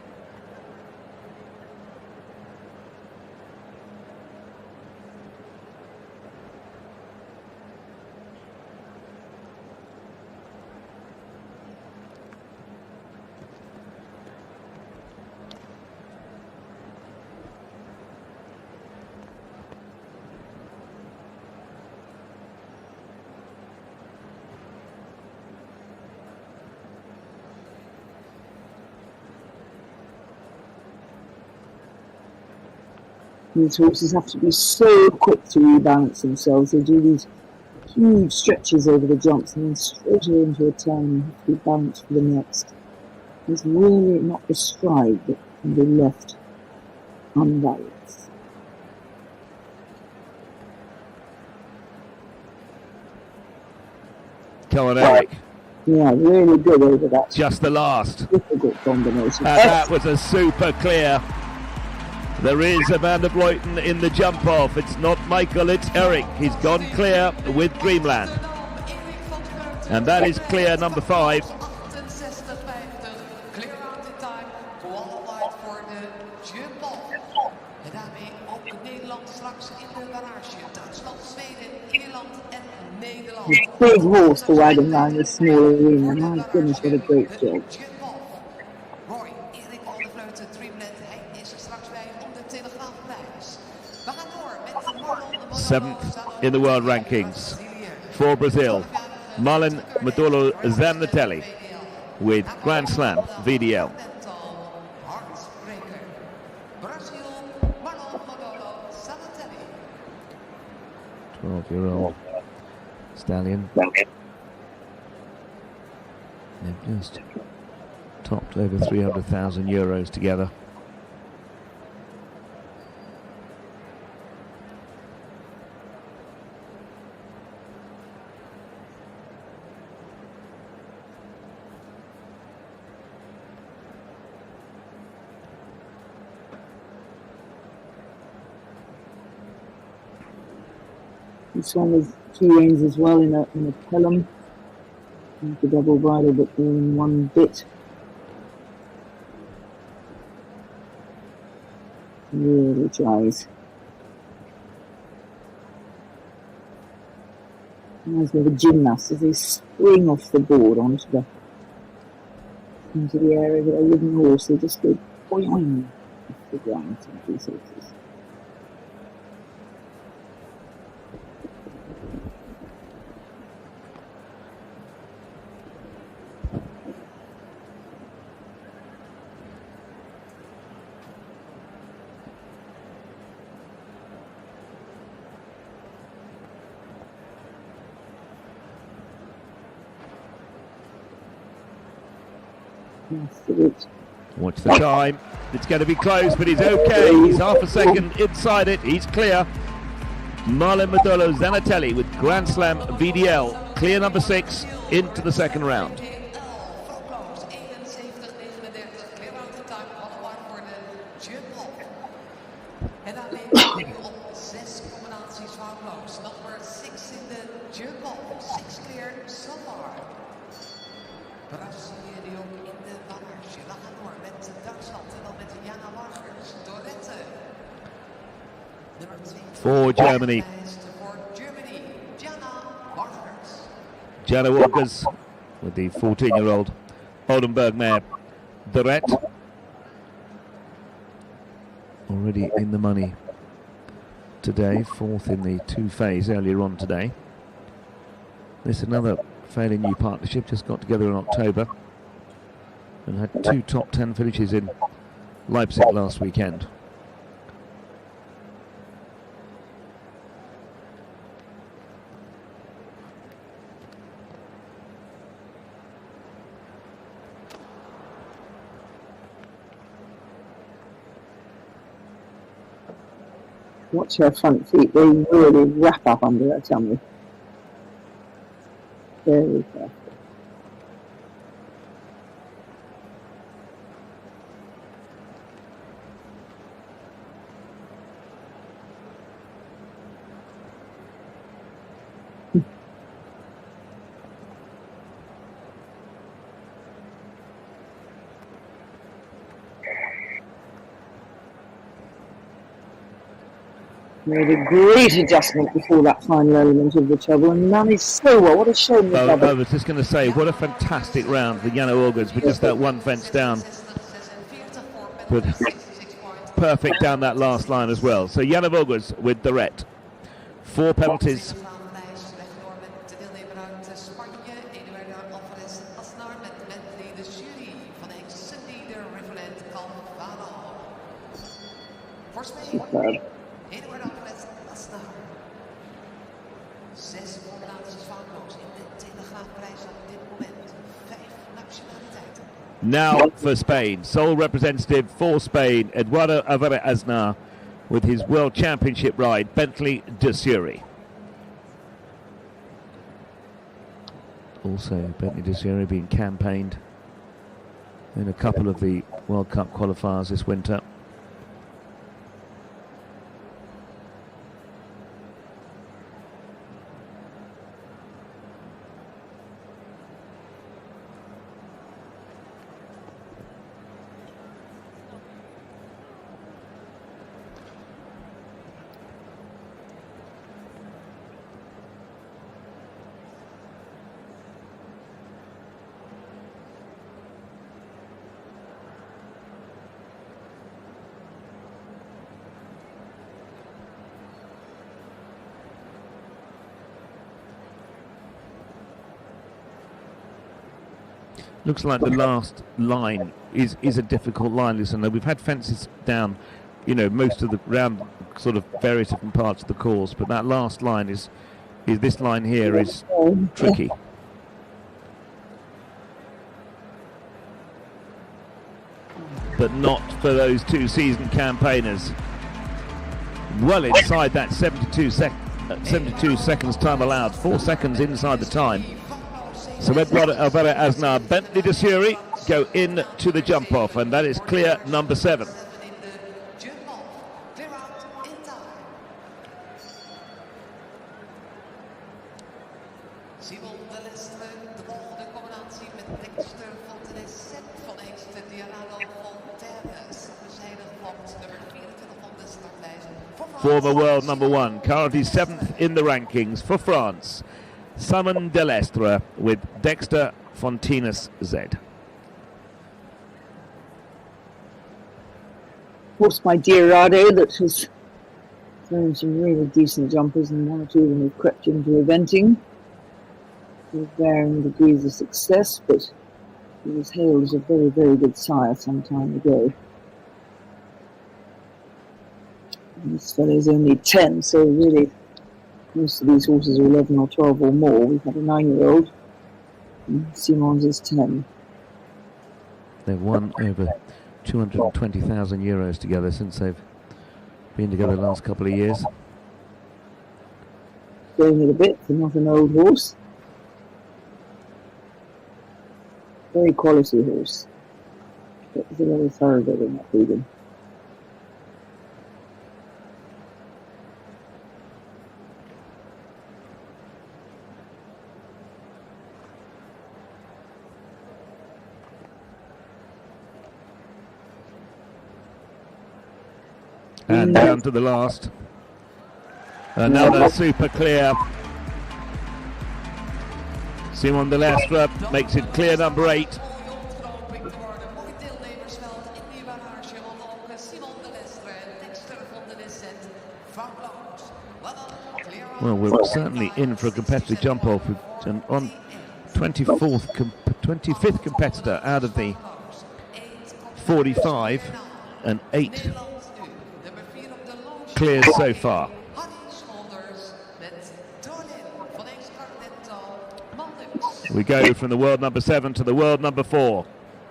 These horses have to be so quick to rebalance themselves. They do these huge stretches over the jumps and then straight into a turn and have to be balanced for the next. It's really not the stride that can be left unbalanced. Come on, Eric. Yeah, really good over that. Just the last. Difficult combination. That was a super clear. There is a Van der Vleuten in the jump off. It's not Michael, it's Eric. He's gone clear with Dreamland. And that is clear number 5. A big horse to wagon around this small arena. My goodness, what a great job. 7th in the world rankings for Brazil. Marlon Madolo Zanatelli with Grand Slam VDL. 12-year-old stallion. They've just topped over 300,000 euros together. This one was 2 reins as well in a pelham. And the double bridle, but all in one bit. Really dries. Reminds me of a gymnast as they spring off the board into the area with a wooden horse. They just go boing off the ground into these horses. Absolute. Watch the time. It's going to be close, but he's okay. He's half a second inside it. He's clear. Marlon Modolo Zanatelli with Grand Slam VDL. Clear number 6 into the second round. En daarmee nu op 6 combinaties foutloos. Number 6 in de jump-off. 6 clear so far. Brazilië die ook in de bagage. We gaan door met Duitsland en dan met Jana Wargers. Dorette. Nummer 2. For Germany. For Germany. Jana Wargers. Jana Wargers with the 14-year-old Oldenburg mare Dorette. Already in the money today, 4th in the 2 phase earlier on today. This is another fairly new partnership, just got together in October and had 2 top 10 finishes in Leipzig last weekend. Watch her front feet, they really wrap up under her tummy. Very careful. Made a great adjustment before that final element of the trouble and managed so well. What a shame the I was just going to say, what a fantastic round for Jana Wargers with just that one fence down. But perfect down that last line as well. So Jana Wargers with Dorette. 4 penalties. Superb. 6 combinaties foutloos in de Telegraaf Prize op dit moment. 5 nationaliteiten. Now for Spain, sole representative for Spain, Eduardo Alvarez Aznar with his World Championship ride, Bentley de Sury. Also, Bentley de Sury being campaigned in a couple of the World Cup qualifiers this winter. Looks like the last line is a difficult line, listen. We've had fences down, you know, most of the round, sort of various different parts of the course, but that last line is this line here is tricky. But not for those 2 seasoned campaigners. Well inside that 72 seconds time allowed, 4 seconds inside the time. So Eduardo Alvarez Aznar, Bentley de Sury go in to the jump off, and that is clear number 7. Former world number 1, currently 7th in the rankings for France, Simon Delestre with Dexter Fontinus Z. Of course, my dear Rado, that has thrown some really decent jumpers, and 1 or 2 of them have crept into eventing with varying degrees of success, but he was hailed as a very, very good sire some time ago. And this fellow's only 10, so really most of these horses are 11 or 12 or more. We've had a 9-year-old, and Simon's is 10. They've won over 220,000 euros together since they've been together the last couple of years. Going it a bit, they're not an old horse. Very quality horse. It was a very thoroughbred in that breeding. And down to the last. Another super clear. Simon de Lestre makes it clear number 8. Well, we're certainly in for a competitive jump off with an on 25th competitor out of the 45 and 8 clears so far. We go from the world number 7 to the world number 4.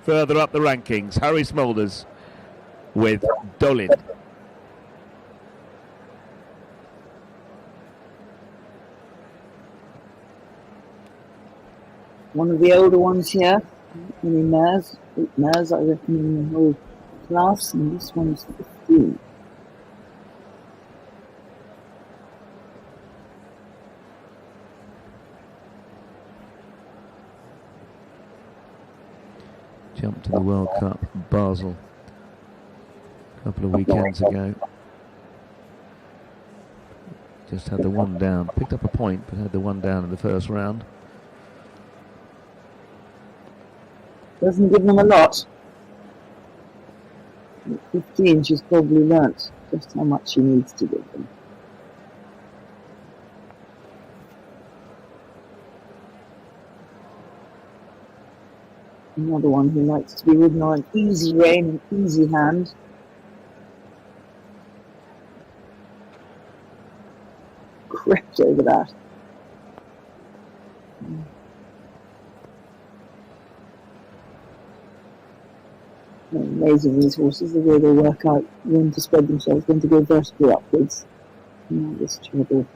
Further up the rankings, Harry Smulders with Dolin. One of the older ones here, many mares, 8 mares I reckon in the whole class, and this one's 15. Jumped to the World Cup, Basel, a couple of weekends ago. Just had the one down, picked up a point, but had the one down in the first round. Doesn't give them a lot. At 15, she's probably learnt just how much she needs to give them. Another one who likes to be ridden on an easy rein, an easy hand. Crept over that. Amazing, these horses, the way they work out when to spread themselves, when to go vertically upwards. Now this trouble.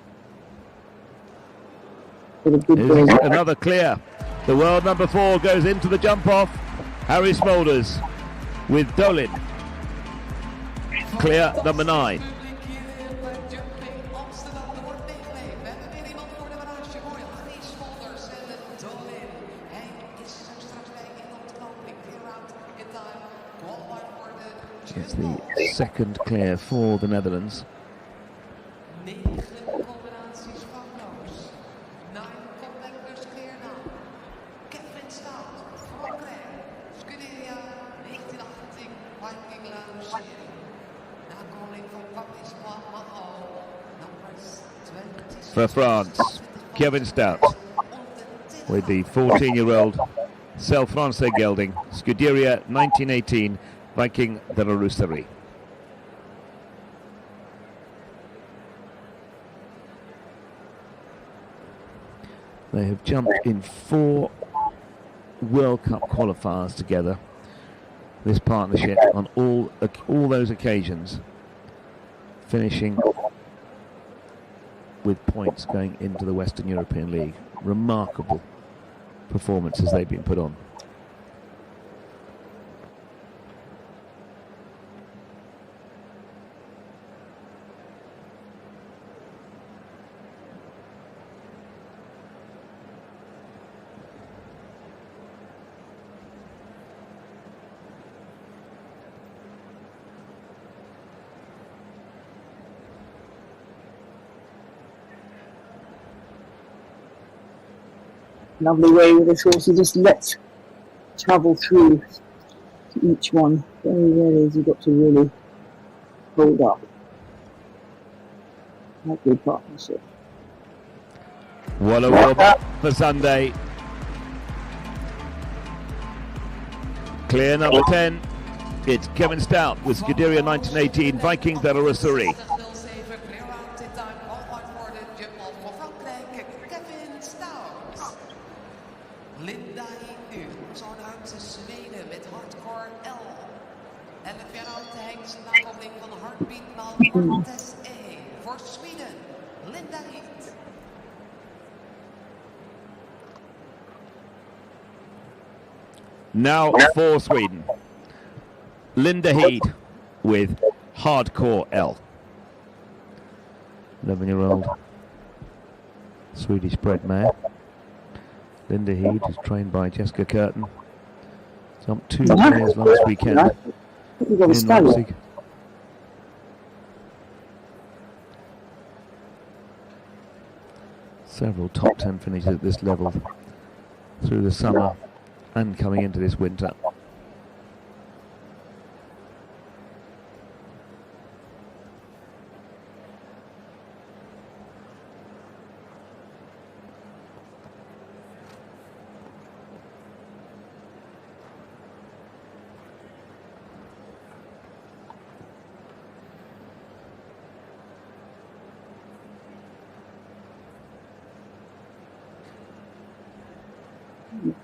But a good Here's another clear. The world number 4 goes into the jump off. Harry Smulders with Dolin. Clear number 9. It's the second clear for the Netherlands. For France, Kevin Stout with the 14-year-old Celle Francais gelding, Scuderia 1918, Viking de la Rousserie. They have jumped in 4 World Cup qualifiers together, this partnership, on all those occasions, finishing with points going into the Western European League. Remarkable performances they've been put on. Lovely way with this horse, he just lets travel through to each one. Very rarely you've got to really hold up. Lovely partnership. What a warm-up for Sunday. Clear number 10. It's Kevin Stout with Scuderia 1918, Viking de la Rousserie. gewoon uit Zweden met hardcore L. 11 jaar oud, de hengst, nakomeling van Heartbeat Malcortes E. Voor Sweden, Linda Heat. Now for Sweden, Linda Heed with Hardcore L. 11-year-old Swedish bred mare. Linda Heed is trained by Jessica Curtin. Jumped 2 pairs last weekend in Leipzig. Several top 10 finishes at this level through the summer and coming into this winter.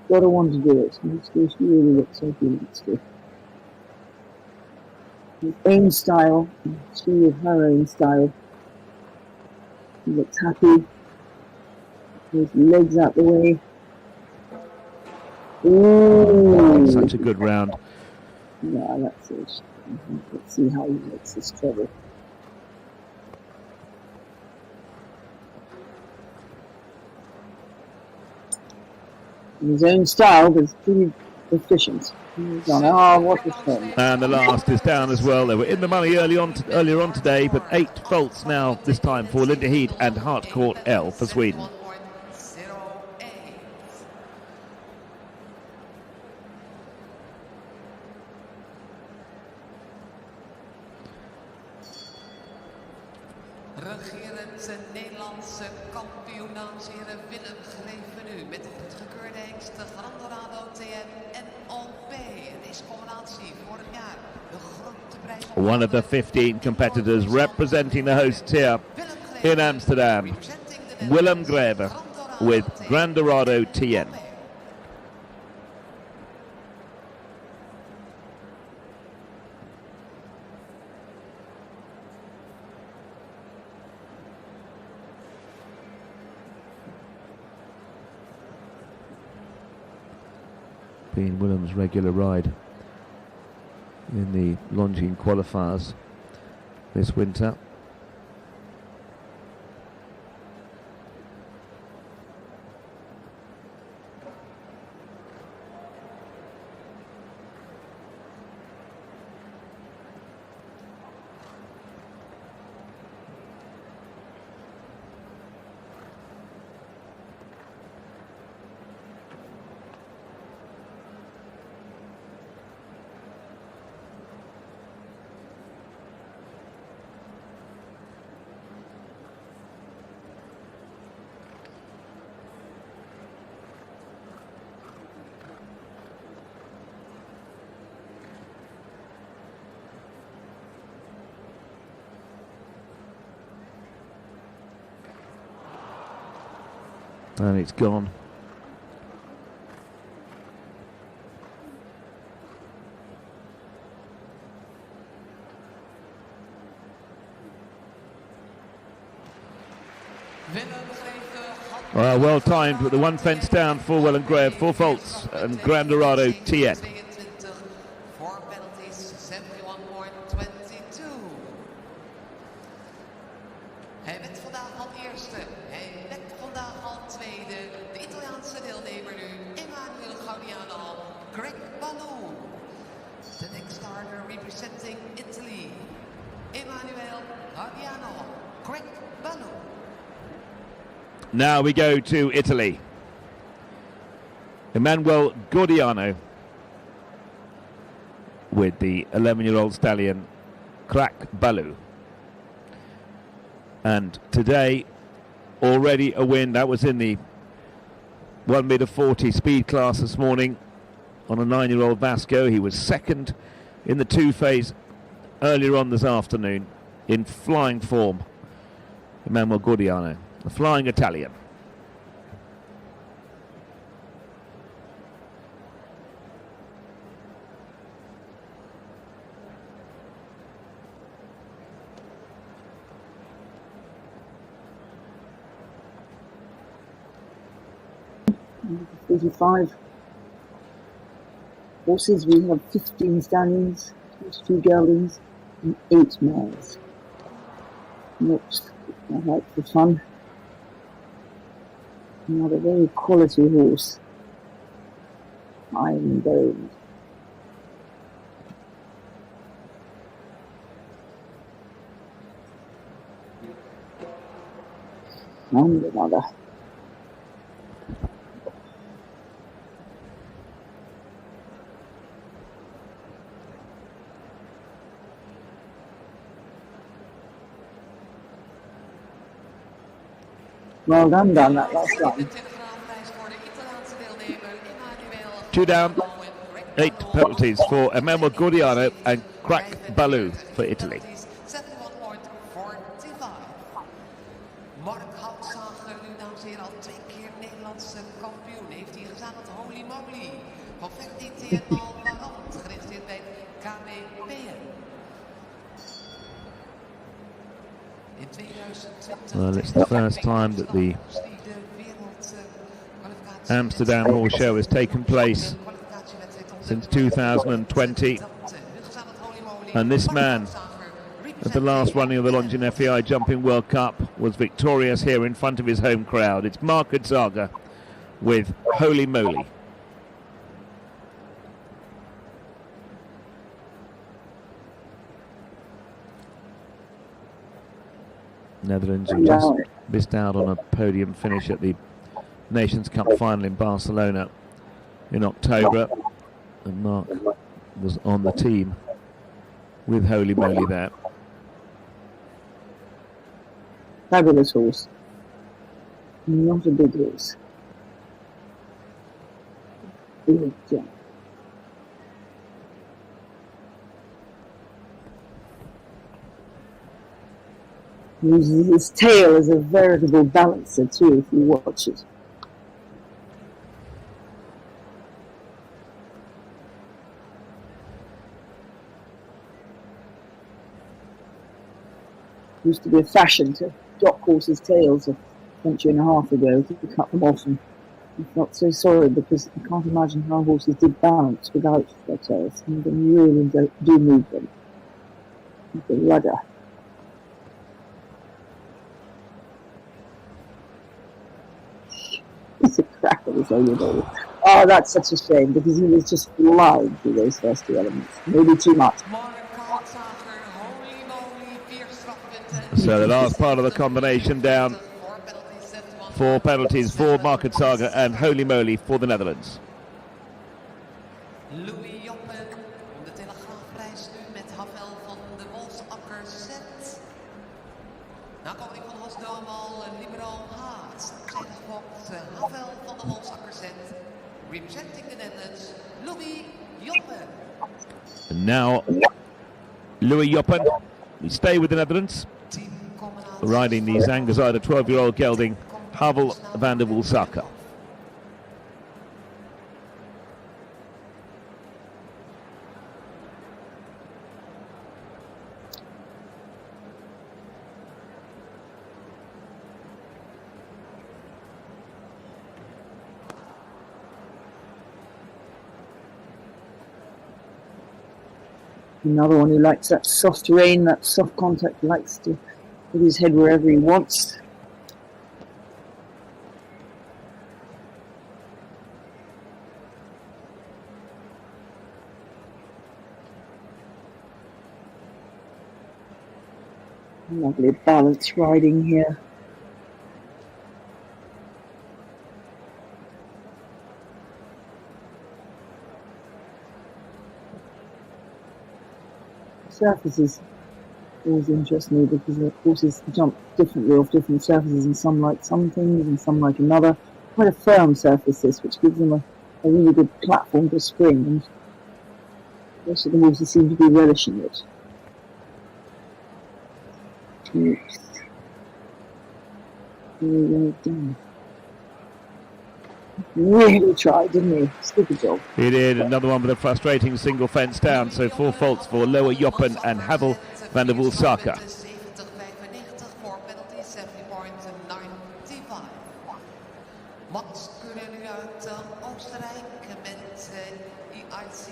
Got to want to do it. She really looks so good. His own style. She with her own style. He looks happy. His legs out the way. Ooh. Such a good round. Yeah, that's it. Let's see how he makes this trouble. His own style, but it's pretty efficient. He's on, oh, what a shame. And the last is down as well. They were in the money earlier on today, but 8 faults now this time for Linda Heed and Hardcore L for Sweden. Regerend Nederlandse kampioen, dames en heren, Willem Greven nu met de goedgekeurde hengst de Grandorado TN en OP. Deze combinatie vorig jaar de grote prijs. One of the 15 competitors representing the hosts here in Amsterdam. Willem Greven with Grandorado TN. Being Willem's regular ride in the Longines qualifiers this winter. And it's gone. Well timed with the one fence down for Willem Greven, 4 faults and Grandorado TN. Four penalties, 71.22. Hij werd vandaag al eerste. Hij werd vandaag al tweede. De Italiaanse deelnemer nu, Emanuele Gaudiano, Greg Ballou. The next starter representing Italy, Emanuele Gaudiano, Greg Ballou. Now we go to Italy. Emanuele Gaudiano with the 11-year-old stallion, Greg Ballou. And today, already a win. That was in the 1m40 speed class this morning on a 9-year-old Vasco. He was second in the 2 phase earlier on this afternoon in flying form. Emanuele Gaudiano, the flying Italian. 45 horses. We have 15 stallions, 22 geldings, and 8 mares. Looks like for fun. Another very quality horse. Iron Gold. And another. Well done that last one. 2 down, 8 penalties for Emmanuel Gordiano and Crack Baloo for Italy. Mark Houtzager, nu dames en heren, al 2 keer Nederlandse kampioen. Heeft hij gestaan met Holy Moly. Van Vechtiti en Malvarant, geregistreerd bij KWPN. In 2020. Well, it's the first time that the Amsterdam Horse Show has taken place since 2020. And this man, at the last running of the Longines FEI Jumping World Cup, was victorious here in front of his home crowd. It's Mark Houtzager with Holy Moly. Netherlands have just missed out on a podium finish at the Nations Cup final in Barcelona in October, and Mark was on the team with Holy Moly there. Fabulous horse. Not a big horse. Big jump. Uses his tail as a veritable balancer too, if you watch it. Used to be a fashion to dock horses' tails a century and a half ago, to cut them off, and I felt so sorry because I can't imagine how horses did balance without their tails. And they really do move them. The rudder. It's a cracker, this Oyedo. Oh, that's such a shame because he was just flying through those first 2 elements. Maybe too much. So the last part of the combination down. 4 penalties for Mark Houtzager and Holy Moly for the Netherlands. Louis Joppen om de Telegraaf Prize nu met Havel van de Wolfsakker zet. Nakomeling van Hosdomal en Liberaal Haat. Zijn gesproken Havel van de Wolfsakker zet. Representing the Netherlands, Louis Joppen. And now Louis Joppen, we stay with the Netherlands, riding the Zangazada 12-year-old gelding Havel van de Wolfsakker. Another one who likes that soft terrain, that soft contact, likes to put his head wherever he wants. Lovely balanced riding here. Surfaces always interest me because the horses jump differently off different surfaces, and some like some things and some like another. Quite a firm surface this, which gives them a really good platform to spring, and most of the horses seem to be relishing it. Oops. Really well done. Really tried, didn't he? Stupid job. He did. Another one with a frustrating single fence down. So 4 faults for Louis Joppen and Havel van de Wolfsakker. Max kunnen nu uit Oostenrijk met EIC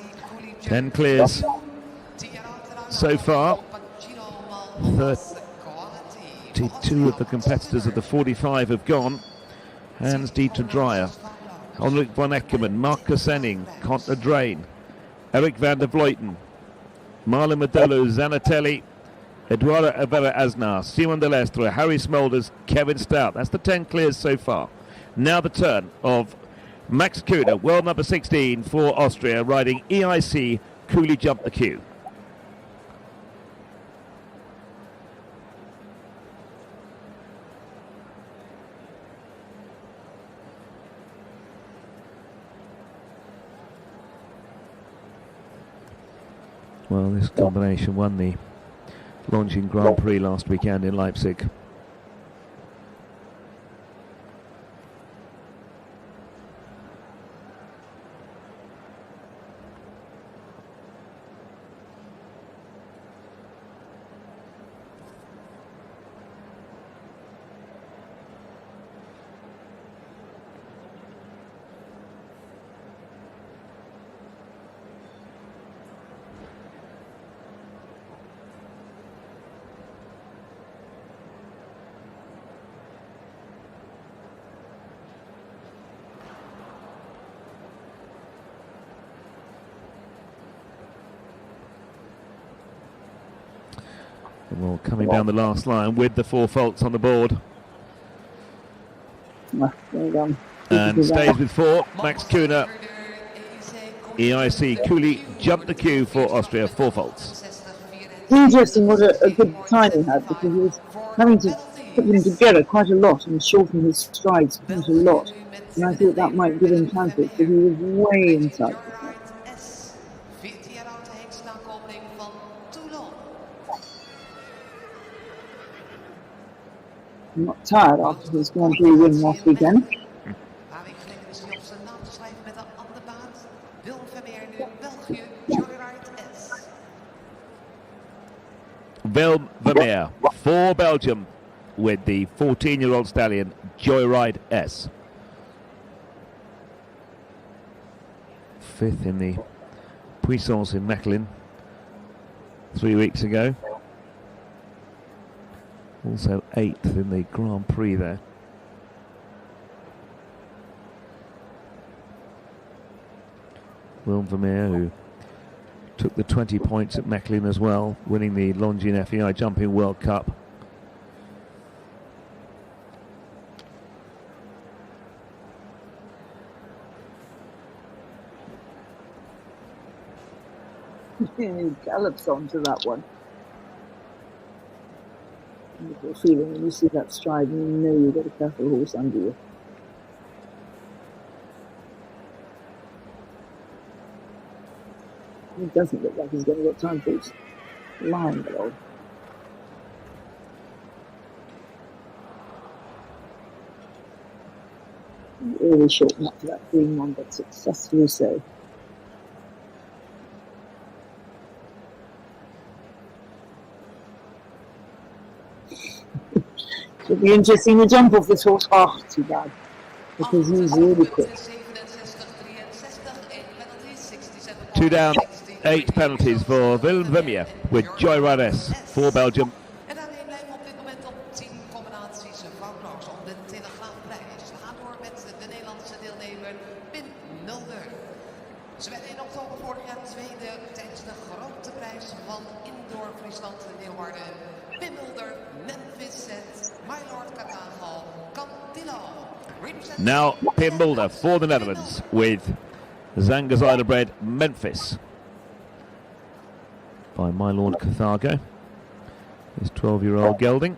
10 clears so far. 32 of the competitors of the 45 have gone. Hans Dieter Dreyer, Ulrich von Eckermann, Marcus Enning, Contner Drain, Eric van der Vleuten, Marlon Modelo, Zanatelli, Eduardo Avera Aznar, Simon de Lestre, Harry Smolders, Kevin Stout. That's the 10 clears so far. Now the turn of Max Kuhne, world number 16 for Austria, riding EIC Cooley Jump the Queue. Well, this combination won the Longines Grand Prix last weekend in Leipzig. Well, coming down the last line with the 4 faults on the board. And stays with 4. Max Kuhne, EIC Cooley Jump the Queue for Austria, 4 faults. Interesting what a good time he had, because he was having to put them together quite a lot and shorten his strides quite a lot. And I thought that might give him chances, but he was way inside. I'm not tired after his Grand Prix win last weekend. Willem Vermeer for Belgium with the 14-year-old stallion Joyride S. 5th in the Puissance in Mechlin 3 weeks ago. Also 8th in the Grand Prix there. Willem Vermeer, who took the 20 points at Mechlin as well, winning the Longines FEI Jumping World Cup. He gallops onto that one. Wonderful feeling when you see that stride and you know you've got a careful horse under you. It doesn't look like he's going to get time for his line at all. Really shorten up to that green one, but successfully so. It'll be interesting to jump off this horse. Oh, too bad. Because he's really quick. 2 down, 8 penalties for Willem Vermeer with Joyride S for Belgium. En daarmee blijven we op dit moment op 10 combinaties foutloos om de Telegraaf Prize. We gaan door met de Nederlandse deelnemer Pim Mulder. Ze werden in oktober vorig jaar tweede tijdens de grote prijs van Indoor Friesland Leeuwarden. Pim Mulder, Memphis Set, My Lord Carthago, Cantillo. Now Pim Mulder for the Netherlands with Zangazida bred Memphis by My Lord Carthago, his 12-year-old gelding.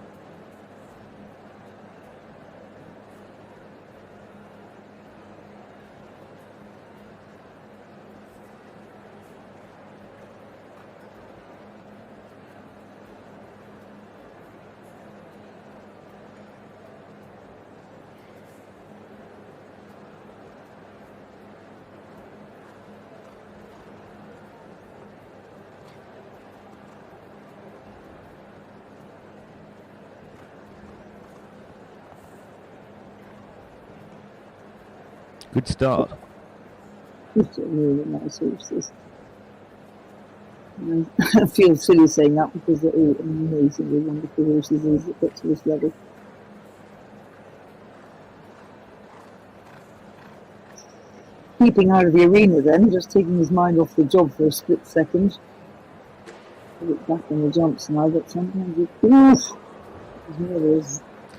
Good start. It's really nice horses. I feel silly saying that because they're all amazingly wonderful horses as it gets to this level. Keeping out of the arena then, just taking his mind off the job for a split second. I look back on the jumps now, but sometimes there's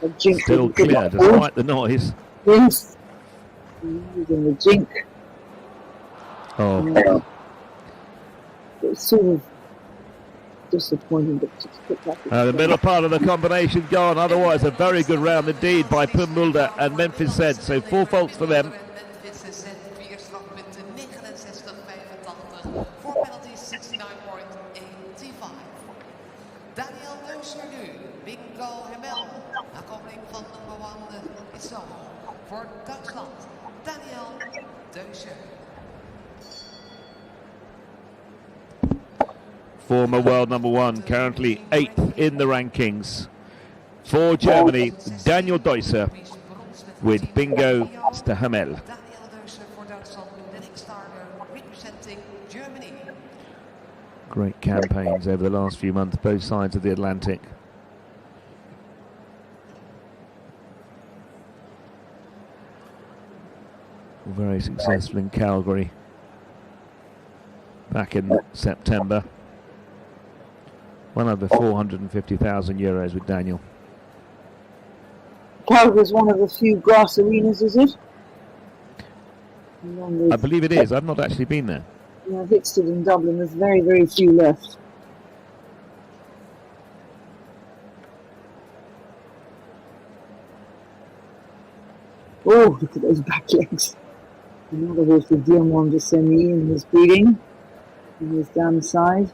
a jink. Still clear despite the noise. Yes. Using the jink. Oh. It's sort of disappointing, but just put that. The middle part of the combination gone. Otherwise, a very good round indeed by Pim Mulder and Memphis Zed. So 4 faults for them. Voor penalties 69.85. Daniel Neuscher nu. Bingo Hemel. Nakomeling van nummer 1 is zo. Voor Duitsland. Daniel Neuscher. Former world number 1, currently 8th in the rankings. For Germany, Daniel Deusser with Bingo Stahamel. Great campaigns over the last few months, both sides of the Atlantic. Very successful in Calgary back in September. Won over 450,000 euros with Daniel. Calgary is one of the few grass arenas, is it? I believe it is. I've not actually been there. Yeah, Vixted in Dublin, there's very, very few left. Oh, look at those back legs. Another horse with Diamond de Semi in his breeding. On his down side.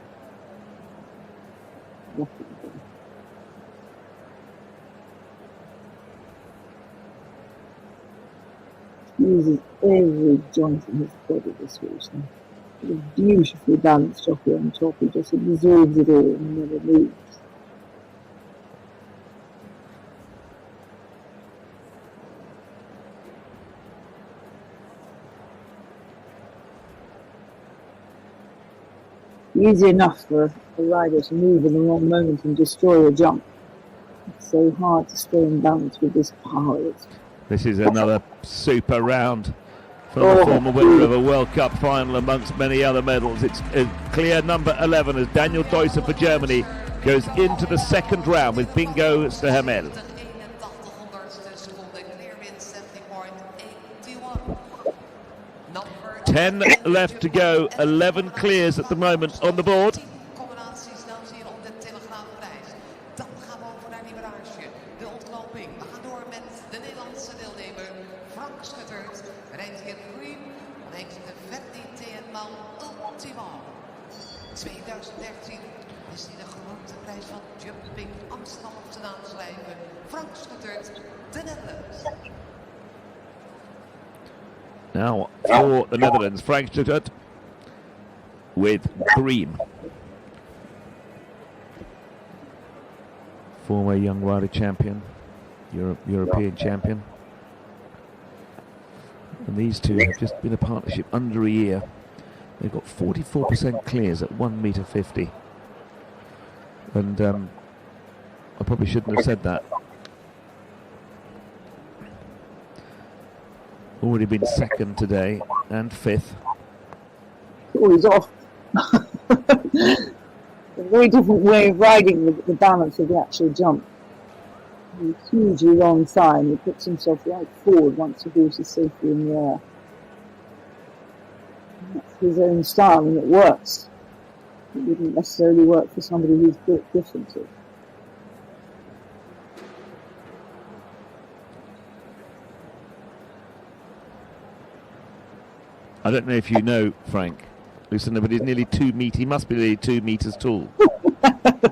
He uses every joint in his body, this horse now. A beautifully balanced jockey on top. He just absorbs it all and never moves. Easy enough for a rider to move in the wrong moment and destroy a jump. It's so hard to stay in balance with this power. This is another super round from the former winner of a World Cup final amongst many other medals. It's a clear number 11 as Daniel Deusser for Germany goes into the second round with Bingo Stahamel. 10 left to go, 11 clears at the moment on the board. Combinaties nou zien op de Telegraaf Prize. Dan gaan we over naar die barrage. De ontknoping. We gaan door met de Nederlandse deelnemer Frank Schuttert. Rijdt hier Green. Dan heeft de Verdi TN-man Ultimaal. 2013 is hij de grote prijs van Jumping Amsterdam op zijn naam schrijven. Frank Schuttert, de Netherlands. Now for the Netherlands, Frank Stuttgart with Green. Former young rider champion, European champion. And these two have just been a partnership under a year. They've got 44% clears at 1.50 m. And I probably shouldn't have said that. Already been second today and fifth. Oh, he's off. A very different way of riding the balance of the actual jump. He's hugely long side and he puts himself right forward once the horse is safely in the air. And that's his own style and it works. It wouldn't necessarily work for somebody who's built differently. I don't know if you know Frank, Lucinda, but he's nearly 2 meters. He must be nearly 2 meters tall.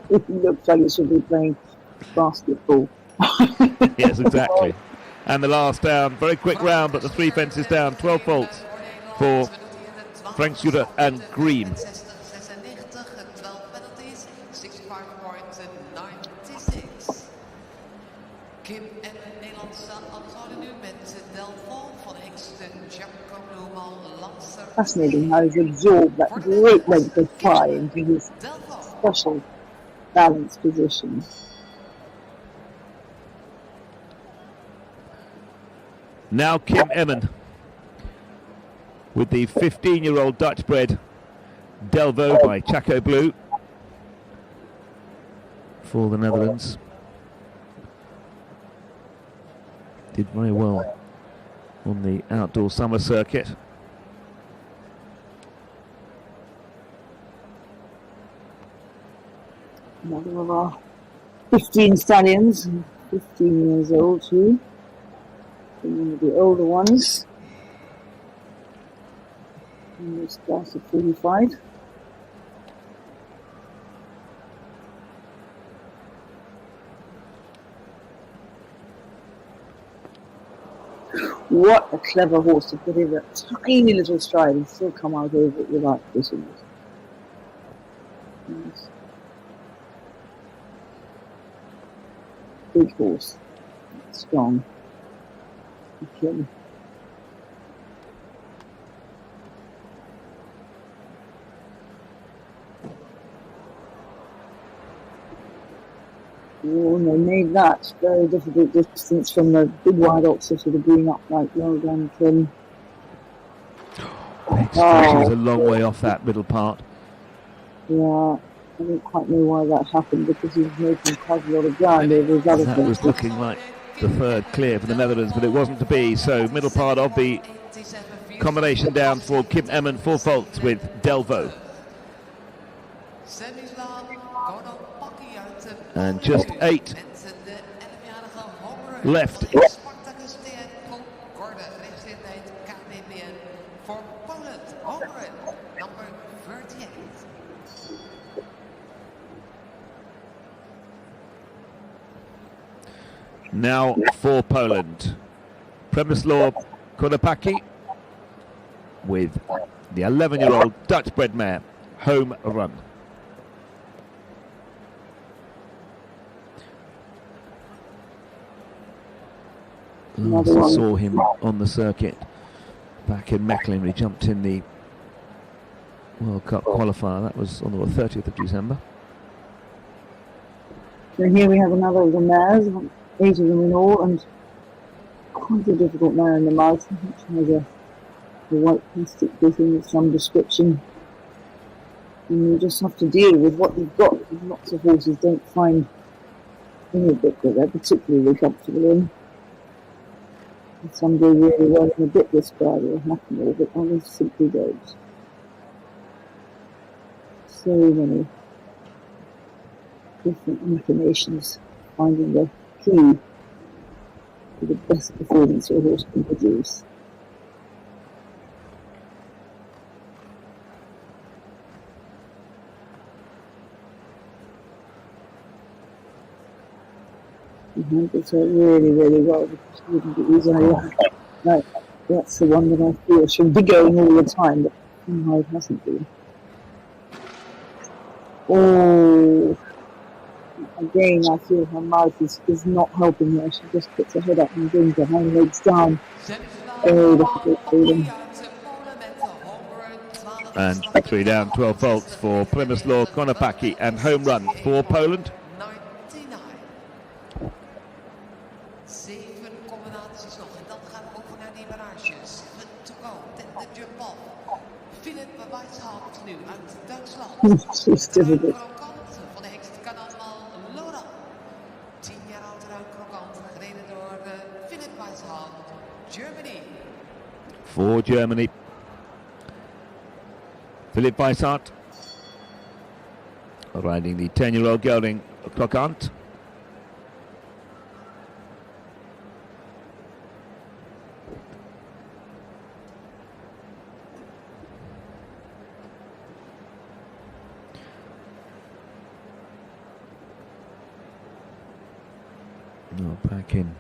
He looks like he should be playing basketball. Yes, exactly. And the last down, very quick round, but the 3 fences down. 12 faults for Frank Stuttgart and Green. 60, 12 penalties, 65.96. Kim en Nederlandse antwoorden nu met Delval van Hengst Fascinating how he's absorbed that great length of thigh into his special balance position. Now Kim Emmen with the 15-year-old Dutch-bred Delvaux by Chaco Blue for the Netherlands. Did very well on the outdoor summer circuit. Another of our 15 stallions, 15 years old too. One of the older ones. And this class of 45. What a clever horse to put in that tiny little stride and still come out over it without pushing it. Nice. Big horse. Strong. Okay. Oh, and they made that very difficult distance from the big wide oxer to the green upright. Well done, Kim. She was a long way off that middle part. Yeah, I don't quite know why that happened because he was making quite a lot of ground over his other That things. was looking like the third clear for the Netherlands, but it wasn't to be. So middle part of the combination down for Kim Emmen, 4 faults with Delvaux. And just 8 left. Now for Poland, Przemysław Konopacki with the 11-year-old Dutch-bred mare, Home Run. Saw him on the circuit back in Mechlin. He jumped in the World Cup qualifier. That was on the 30th of December. So here we have another of the mares, 8 of them in all, and quite a difficult mare in the mouth, which has a white plastic thing of some description. And you just have to deal with what you've got. Lots of horses don't find any bit that they're particularly comfortable in. And some do really well in a bitless bridle, happily, but others simply don't. So many different inclinations, finding the key to the best performance your horse can produce. He handles her really, really well because she wouldn't be easily like that's the one that I feel should be going all the time, but somehow it hasn't been. Oh, again, I feel her mouth is not helping her. She just puts her head up and brings her hind legs down. Oh, that's a good feeling. And 3 down, 12 faults for Przemysław Konopacki and Home Run for Poland. She's difficult. For Germany, Philipp Weishart riding the 10-year-old gelding Krokant. No, back in.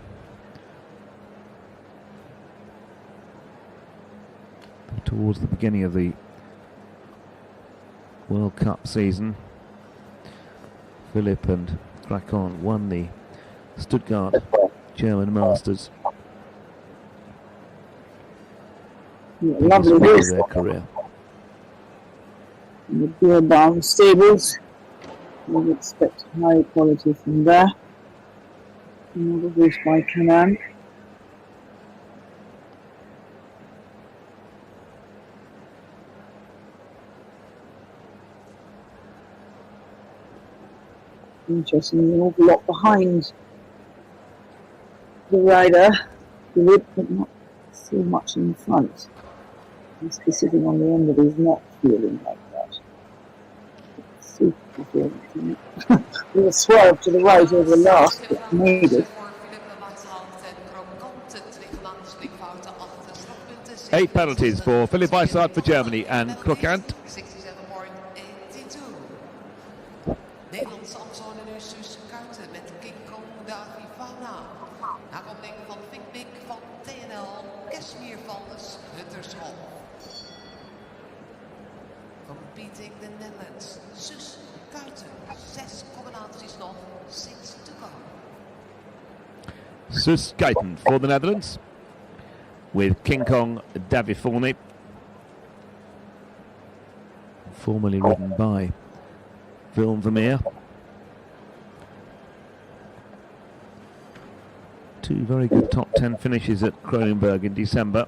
Towards the beginning of the World Cup season, Philipp and Krokant won the Stuttgart German Masters. Yeah, lovely biggest horse. of their career. In the Beer Barn stables. We expect high quality from there. Another horse by Canan. Interesting, an awful lot behind the rider, the whip, but not so much in front. He's sitting on the end of his neck, feeling like that. Super performance. With a swerve to the right over the last, but made it. 8 penalties for Philip Weissart for Germany and Krokant. Nederlandse Amazone nu Suus Kuiten met King Kong Davy Fauna. Nakomling van Vinkbik van TNL, Kesmier van de Schuttershal. Competing the Netherlands, Suus Kuiten. 6 combinaties nog, 6 to go. Suus Kuiten for the Netherlands with King Kong Davy Fauna, formerly ridden by Willem Vermeer. 2 very good top 10 finishes at Kronenberg in December.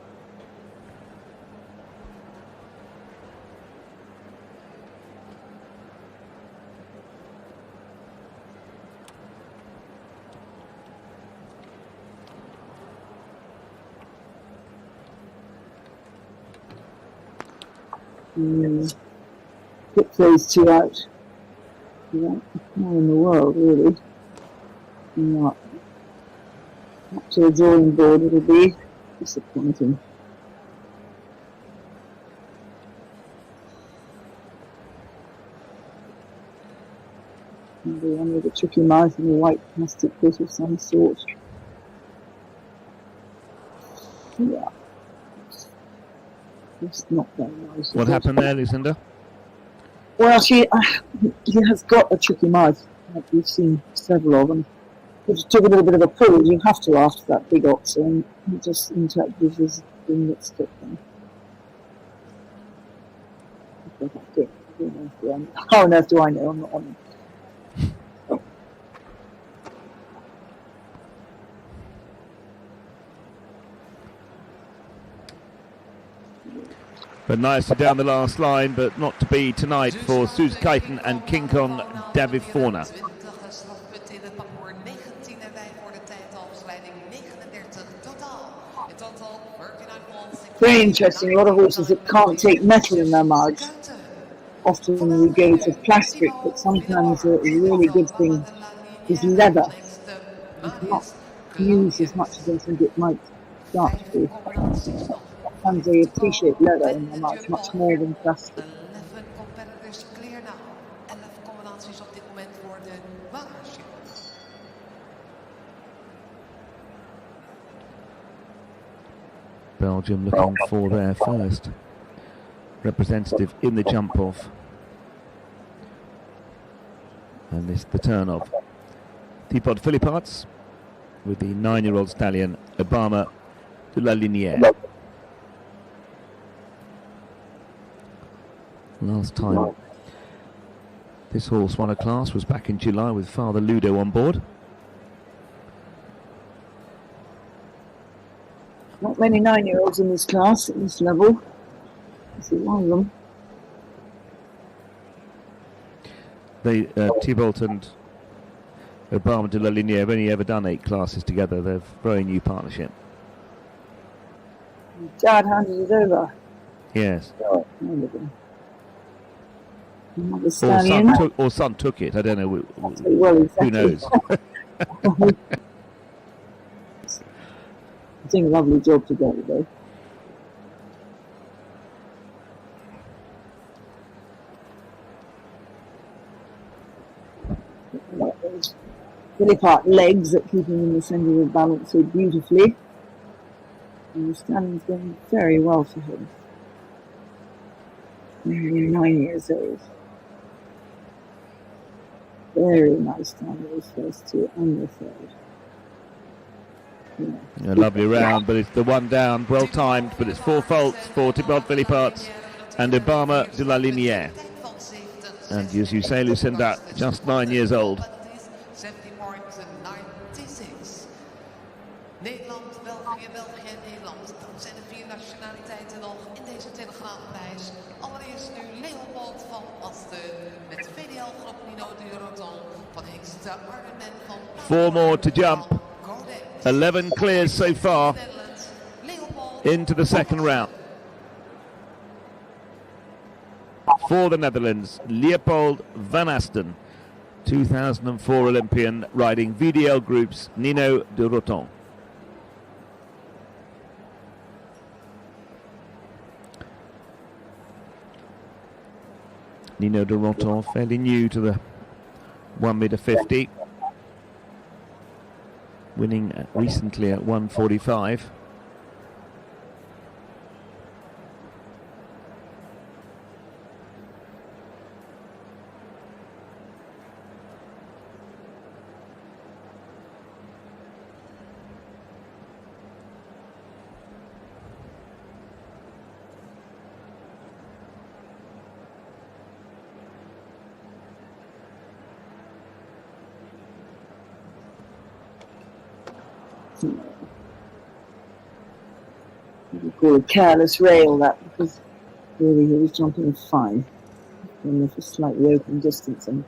Pick those 2 out. Yeah, more in the world, really. Not up to a drawing board, it'll be disappointing. Maybe one with a tricky mouth and a white plastic bit of some sort. Yeah. It's not very nice. What happened there, Lucinda? Well, he has got a tricky mouth. Like we've seen several of them. He took a little bit of a pull. You have to after that big oxer, and he just interacted with his thing that stuck them. How on earth do I know? I'm not on it. But nicely down the last line, but not to be tonight for Suus Kuiten and King Kong Davy Fauna. Very interesting. A lot of horses that can't take metal in their mouths. Often we go to plastic, but sometimes a really good thing is leather. It's not used as much as I think it might start to be. Sometimes they appreciate leather in their mouth much more than plastic. 11 competitors clear now. 11 combinaties op dit moment voor de Watership. Belgium looking for their first representative in the jump-off. And this the turn of Thibaut Philipparts with the 9-year-old stallion Obama de la Linière. Last time this horse won a class was back in July with Father Ludo on board. Not many 9-year-olds in this class at this level. This is one of them. They Thibaut and Obama de la Linière have only ever done 8 classes together. They're a very new partnership. Dad handed it over. Yes. Oh, Another or son took it. I don't know. Well, exactly. Who knows? Doing a lovely job together, though. Those Philippart legs that keep him in the centre of the balance so beautifully. And the stallion's going very well for him. Only 9 years old. Very nice time, those first 2 and the third. A lovely round, but it's the one down, well timed, but it's 4 faults for Thibaut Philipparts and Obama de la Linière. And as you say, Lucinda, just 9 years old. 17.96. Nederland, België, België en Nederland. Dat zijn de 4 nationaliteiten nog in deze Telegraaf Prize. Allereerst nu Leopold van Asten met VDL Groep Nino Duroton van Hengst Arnhem van 4 more to jump. 11 clears so far into the second round. For the Netherlands, Leopold van Asten, 2004 Olympian, riding VDL Group's Nino de Roton. Nino de Roton, fairly new to the 1m50, winning recently at 1:45. You call a careless rail that, because really he was jumping fine. And for slightly open distance and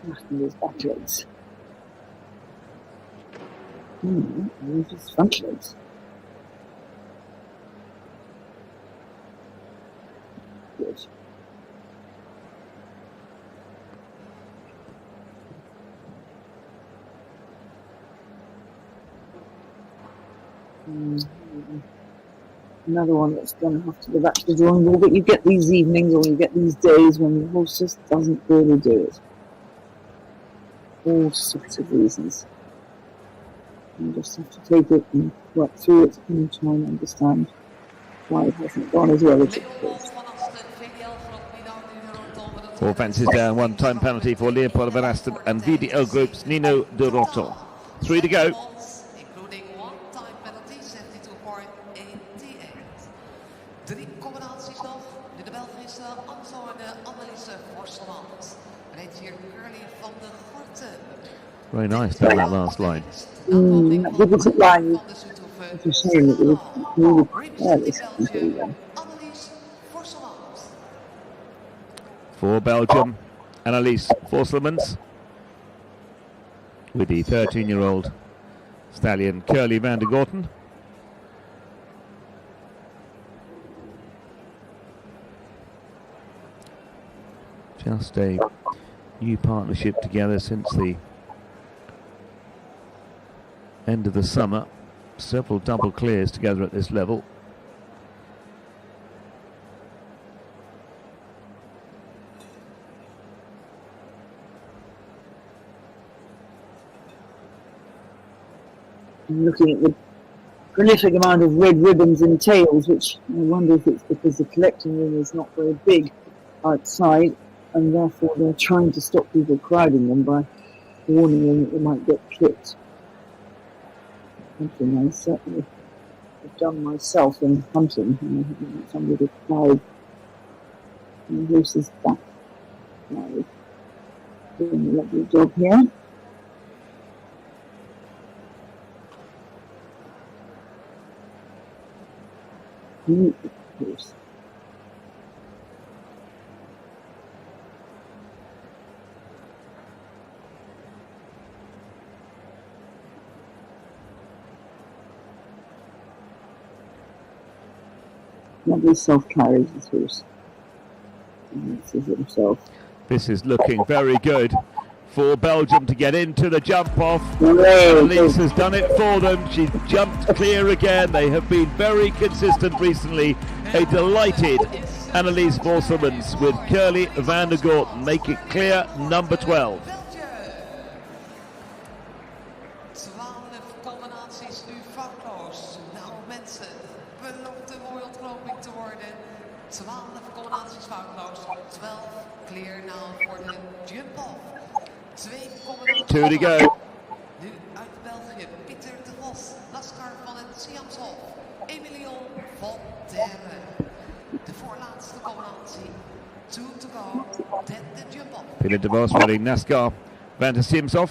flattened his back legs. His front legs. Good. Another one that's going to have to go back to the drawing board, but you get these evenings or you get these days when the horse just doesn't really do it. All sorts of reasons. You just have to take it and work through it and try and understand why it hasn't gone as well as it could. 4 fences down, 1 time penalty for Leopold van Asten and VDL Group's Nino de Roton. 3 to go. Including 1 time penalty, 72.88. 3 combinaties nog. Nu de Belgische Antoine Anneliese Forstemans. Reed hier Curly van de Gorten. Very nice down that last line. That difficult line. It's a shame that it was really careless until then. For Belgium, Annelies Forstemans with the 13-year-old stallion Curly van der Gorten. Just a new partnership together since the end of the summer. Several double clears together at this level. Looking at the prolific amount of red ribbons and tails, which I wonder if it's because the collecting room is not very big outside, and therefore they're trying to stop people crowding them by warning them that they might get clipped. Something I certainly have done myself in hunting. Somebody crowd the horse's back. Now, doing a lovely job here. Horse. Lovely self-carries this horse. And this is himself. This is looking very good for Belgium to get into the jump off. Hooray. Annelies has done it for them. She jumped clear again. They have been very consistent recently. A delighted Annelies Forstemans with Curly van der Gorten make it clear, number 12. 12 combinaties nu foutloos. Nou mensen, belooft de World Grouping te worden. 12 combinaties foutloos. 12 clear now voor de jump-off. 2 combinaties. 2 to go. Nu uit België, Pieter de Vos. Simshoff, Emilion van Derre. De voorlaatste combinatie. 2 to go, 10 the jump off. Peter de Vos riding NASCAR Van der Simshoff.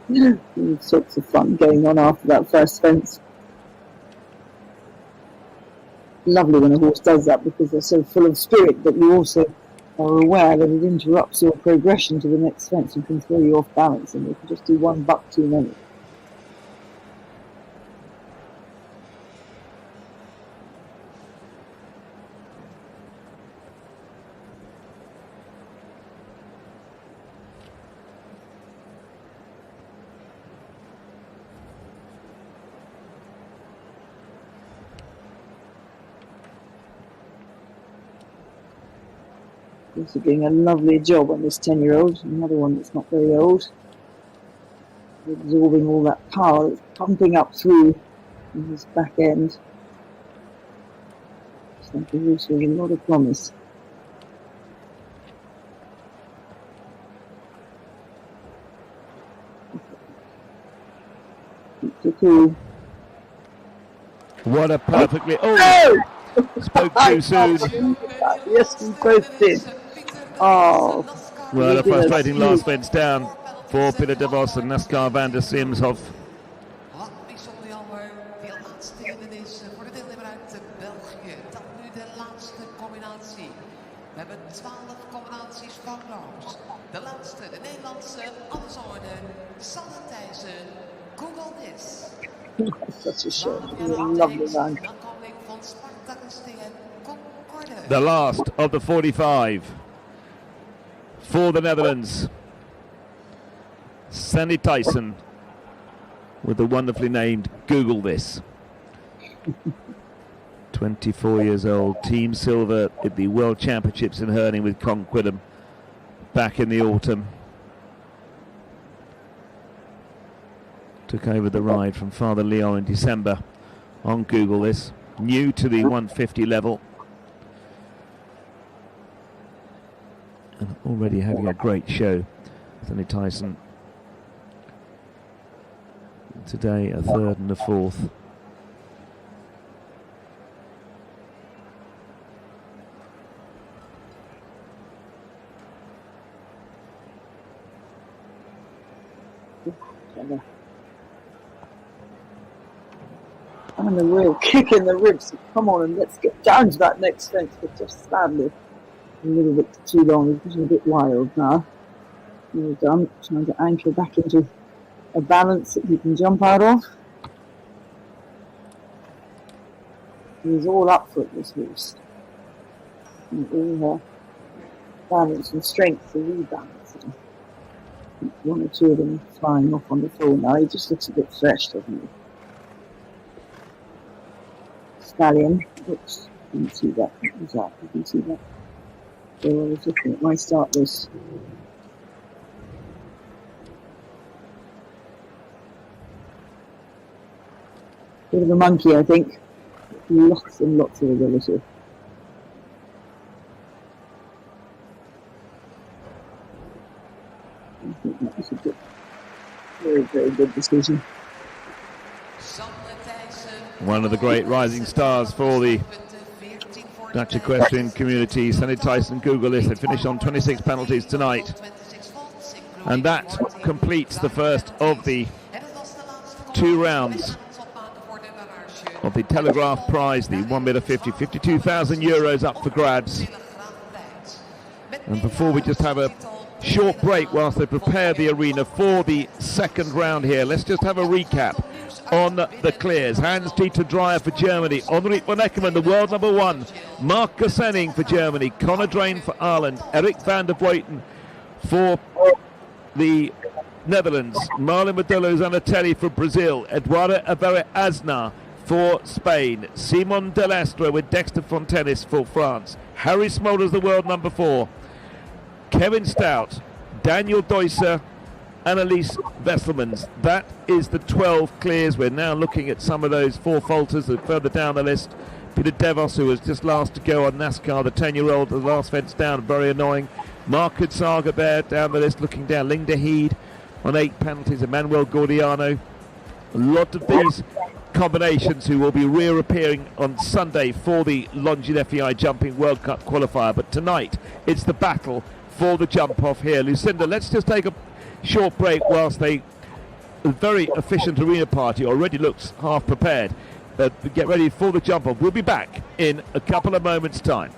All sorts of fun going on after that first fence. Lovely when a horse does that because they're so full of spirit, but you also are aware that it interrupts your progression to the next fence and can throw you off balance, and you can just do one buck too many. Also doing a lovely job on this 10-year-old, another one that's not very old, absorbing all that power that's pumping up through in his back end. It's like a horse with a lot of promise. Cool. What a perfectly... Oh! Spoke too soon. Yes, we both did. Oh. Well, a frustrating last fence down voor Peter de Vos en NASCAR Van der Simshoff. Wat bijzonder jammer. De laatste hindernis voor de deelnemer uit België. Dan nu de laatste combinatie. We hebben 12 combinaties van Loos. De laatste, de Nederlandse, alles orde. Sanne Thijssen, Google this. Such a shame. Lovely man. The last of the 45 for the Netherlands. Sanne Thijssen with the wonderfully named Google This. 24 years old, Team Silver at the World Championships in hurling with Conquidum back in the autumn. Took over the ride from Father Leon in December on Google This. New to the 150 level. And already having a great show. Sanne Thijssen today a third and a fourth. And a real kick in the ribs. Come on and let's get down to that next fence, but just sadly a little bit too long. He's getting a bit wild now. Well done. Trying to anchor back into a balance that he can jump out of. He's all up for it, this horse. And all her balance and strength are rebalancing. One or two of them flying off on the floor now. He just looks a bit fresh, doesn't he? Stallion. Oops, didn't see that. What was that? You can see that. So I was looking at my start list. Bit of a monkey, I think. Lots and lots of ability. I think that was a good, very, very good decision. One of the great rising stars for the Dutch equestrian community, Sanne Thijssen, Google This. They finished on 26 penalties tonight. And that completes the first of the 2 rounds of the Telegraaf Prize, the 1 metre 50, 52,000 euros up for grabs. And before we just have a short break whilst they prepare the arena for the second round here, let's just have a recap on the clears. Hans-Dieter Dreyer for Germany, Henrik van Eckermann, the world number 1, Mark Gersenning for Germany, Conor Drain for Ireland, Eric van der Vleuten for the Netherlands, Marlon Modelo Zanatelli for Brazil, Eduardo Avera Aznar for Spain, Simon Delastre with Dexter Fontenis for France, Harry Smolders the world number 4, Kevin Stout, Daniel Deusser Annelies Vesselmans. That is the 12 clears. We're now looking at some of those 4 falters that further down the list. Peter Devos, who was just last to go on NASCAR, the 10-year-old, the last fence down, very annoying. Mark Saga there down the list, looking down. Linda Heed on 8 penalties. Emmanuel Gordiano. A lot of these combinations who will be reappearing on Sunday for the Longines FEI Jumping World Cup qualifier. But tonight, it's the battle for the jump off here. Lucinda, let's just take a short break whilst a very efficient arena party already looks half prepared. Get ready for the jump off. We'll be back in a couple of moments' time.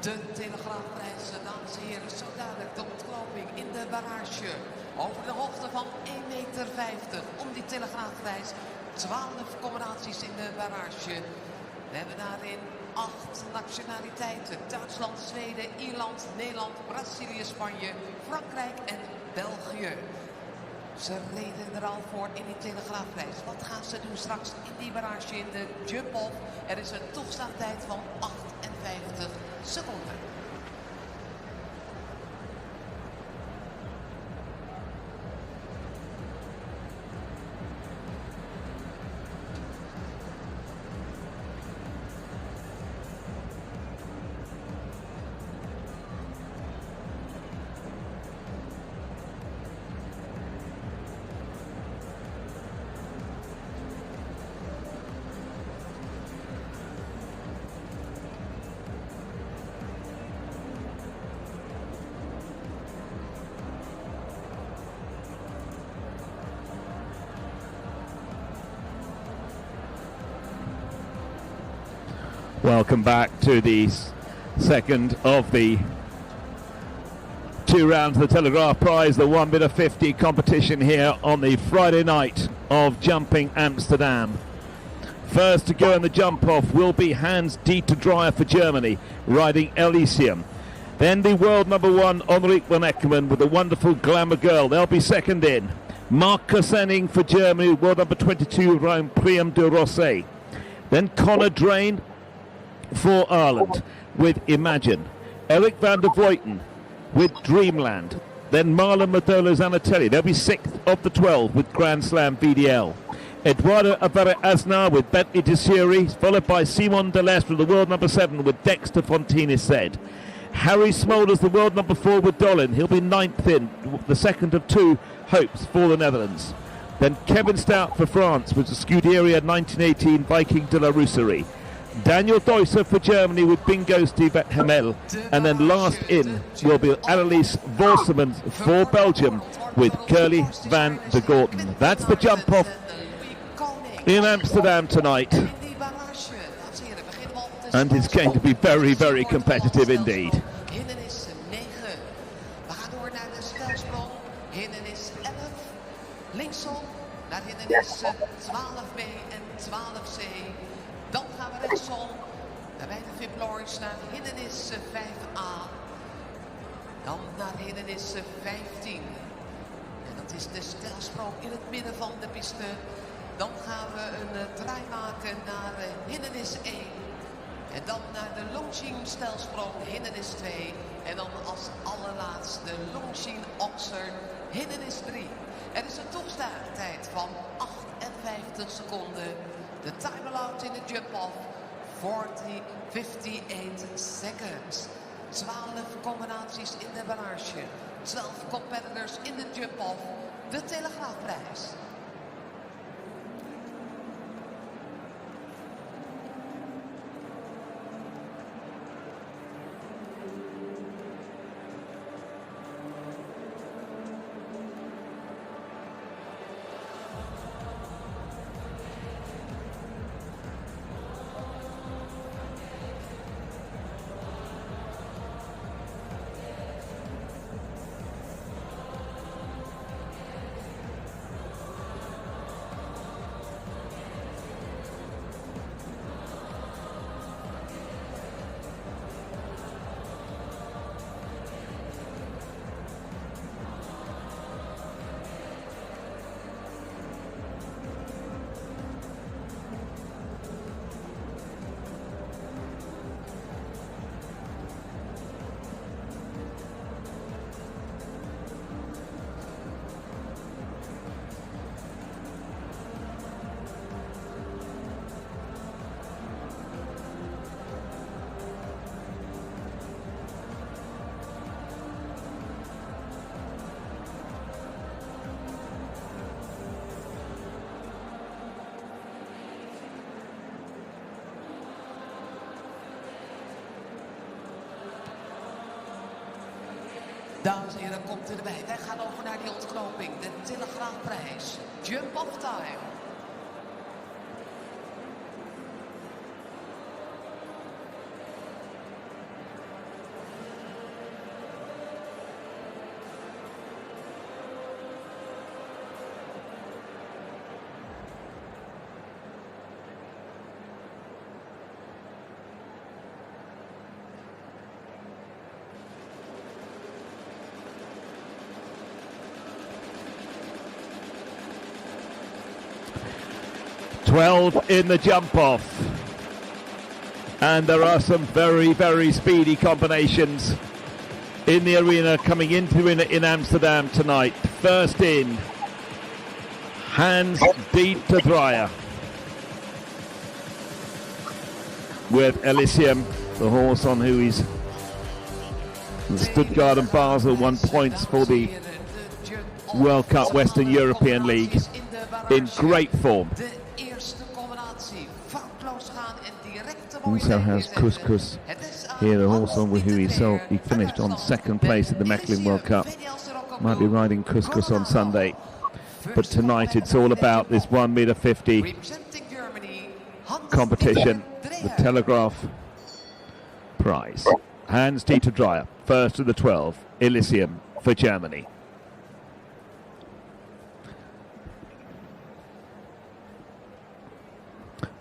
De Telegraaf Prize, dames en heren, zo dadelijk de ontknoping in de barrage. Over de hoogte van 1,50 meter om die Telegraaf Prize. 12 combinaties in de barrage. We hebben daarin 8 nationaliteiten. Duitsland, Zweden, Ierland, Nederland, Brazilië, Spanje, Frankrijk en België. Ze reden er al voor in die Telegraafprijs. Wat gaan ze doen straks in die barrage in de jump-off? Er is een toegstaantijd van 58 seconden. Welcome back to the second of the 2 rounds of the Telegraaf Prize, the 1 meter 50 competition here on the Friday night of Jumping Amsterdam. First to go in the jump off will be Hans-Dieter Dreyer for Germany, riding Elysium. Then the world number 1, Henrik van Eckermann, with the wonderful Glamour Girl. They'll be second in. Marcus Henning for Germany, world number 22, riding Priam de Rosset. Then Conor Drain for Ireland with Imagine. Eric van der Vleuten with Dreamland. Then Marlon Modolo Zanatelli. They'll be 6th of the 12 with Grand Slam VDL. Eduardo Avera Aznar with Bentley Desiri, followed by Simon Delestre, the world number 7 with Dexter Fontinis said. Harry Smolders, the world number 4 with Dolin. He'll be 9th in, the second of 2 hopes for the Netherlands. Then Kevin Stout for France with the Scuderia 1918 Viking de la Rousserie. Daniel Deusser for Germany with Bingo Steve Hemel. And then last in will be Annelies Volsemans for Belgium with Curly van de Gorten. That's the jump off in Amsterdam tonight. And it's going to be very, very competitive indeed. Linksom, naar hindernis 12B en 12C. Dan gaan we rechtsom, bij de Vip Lawrence naar hindernis 5A. Dan naar hindernis 15. En dat is de stijlsprong in het midden van de piste. Dan gaan we een draai maken naar hindernis 1. En dan naar de Longines stijlsprong, hindernis 2. En dan als allerlaatste Longines Oxer, hindernis 3. Er is een toestartijd van 58 seconden. De time-out in de jump-off, 58 seconds. 12 combinaties in de barrage. 12 competitors in de jump-off. De Telegraaf Prize. Dames en heren, komt erbij. Wij gaan over naar die ontknoping. De Telegraaf Prize. Jump off time. In the jump off, and there are some very, very speedy combinations in the arena coming into in Amsterdam tonight. First in, Hans-Dieter Dreyer with Elysium, the horse on who he's Stuttgart and Basel won points for the World Cup Western European League, in great form. Also has Couscous here, the horse on with who he finished on second place at the Mechlin World Cup. Might be riding Couscous on Sunday. But tonight it's all about this 1 meter 50 competition. the Telegraaf Prize. Hans-Dieter Dreyer, first of the 12, Elysium for Germany.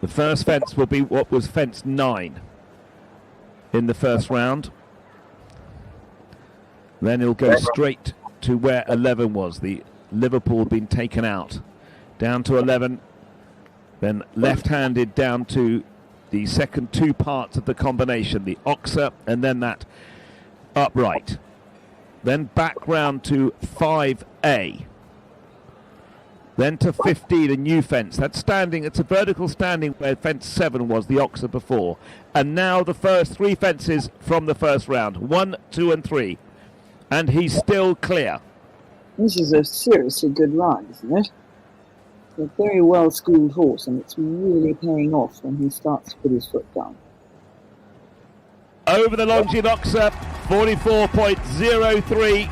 The first fence will be what was fence 9 in the first round. Then he'll go straight to where 11 was. The Liverpool had been taken out. Down to 11. Then left-handed down to the second two parts of the combination. The Oxer and then that upright. Then back round to 5A. Then to 15, a new fence. That's standing, it's a vertical standing where fence 7 was, the Oxer before. And now the first 3 fences from the first round. 1, 2 and 3. And he's still clear. This is a seriously good ride, isn't it? A very well-schooled horse, and it's really paying off when he starts to put his foot down. Over the Longines Oxer, 44.03.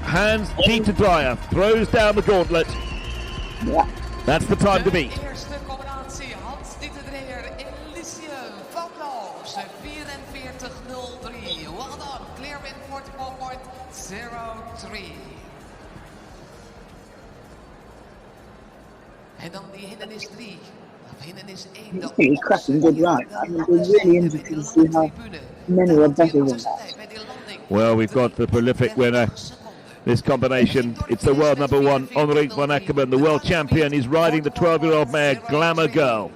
Hans-Dieter Dreyer throws down the gauntlet. Yeah. That's the time to beat. Eerste combinatie, Hans-Dieter Dreyer, Elysium, foutloos, 44.03. Well done, clear win, 44.03. En dan die hindernis 3. Of hindernis 1. It's really cracking good ride. I mean, we're really interested to see how many are better than that. Well, we've got the prolific winner. This combination, it's the world number 1, Henrik van Eckermann, the world champion. He's riding the 12-year-old mare, Glamour Girl.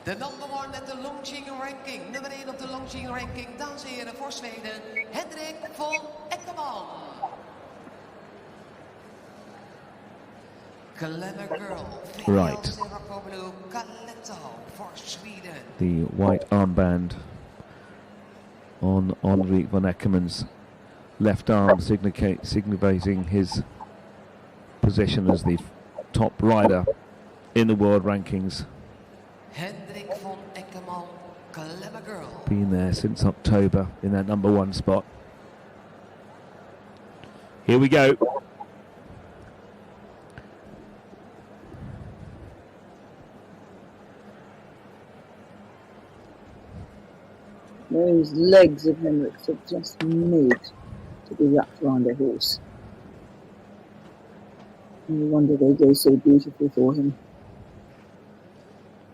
De number 1 at the Longines ranking. Nummer 1 op de Longines ranking. Dames en heren, voor Zweden, Henrik van Eckermann. Glamour Girl. Right. For Sweden. The white armband on Henrik van Eckermann's left arm, signifying his position as the top rider in the world rankings. Hendrik van Eckermann, Glamour Girl. Been there since October in that number 1 spot. Here we go. Those legs of Henrik's are just made to be wrapped around a horse. No wonder they go so beautifully for him.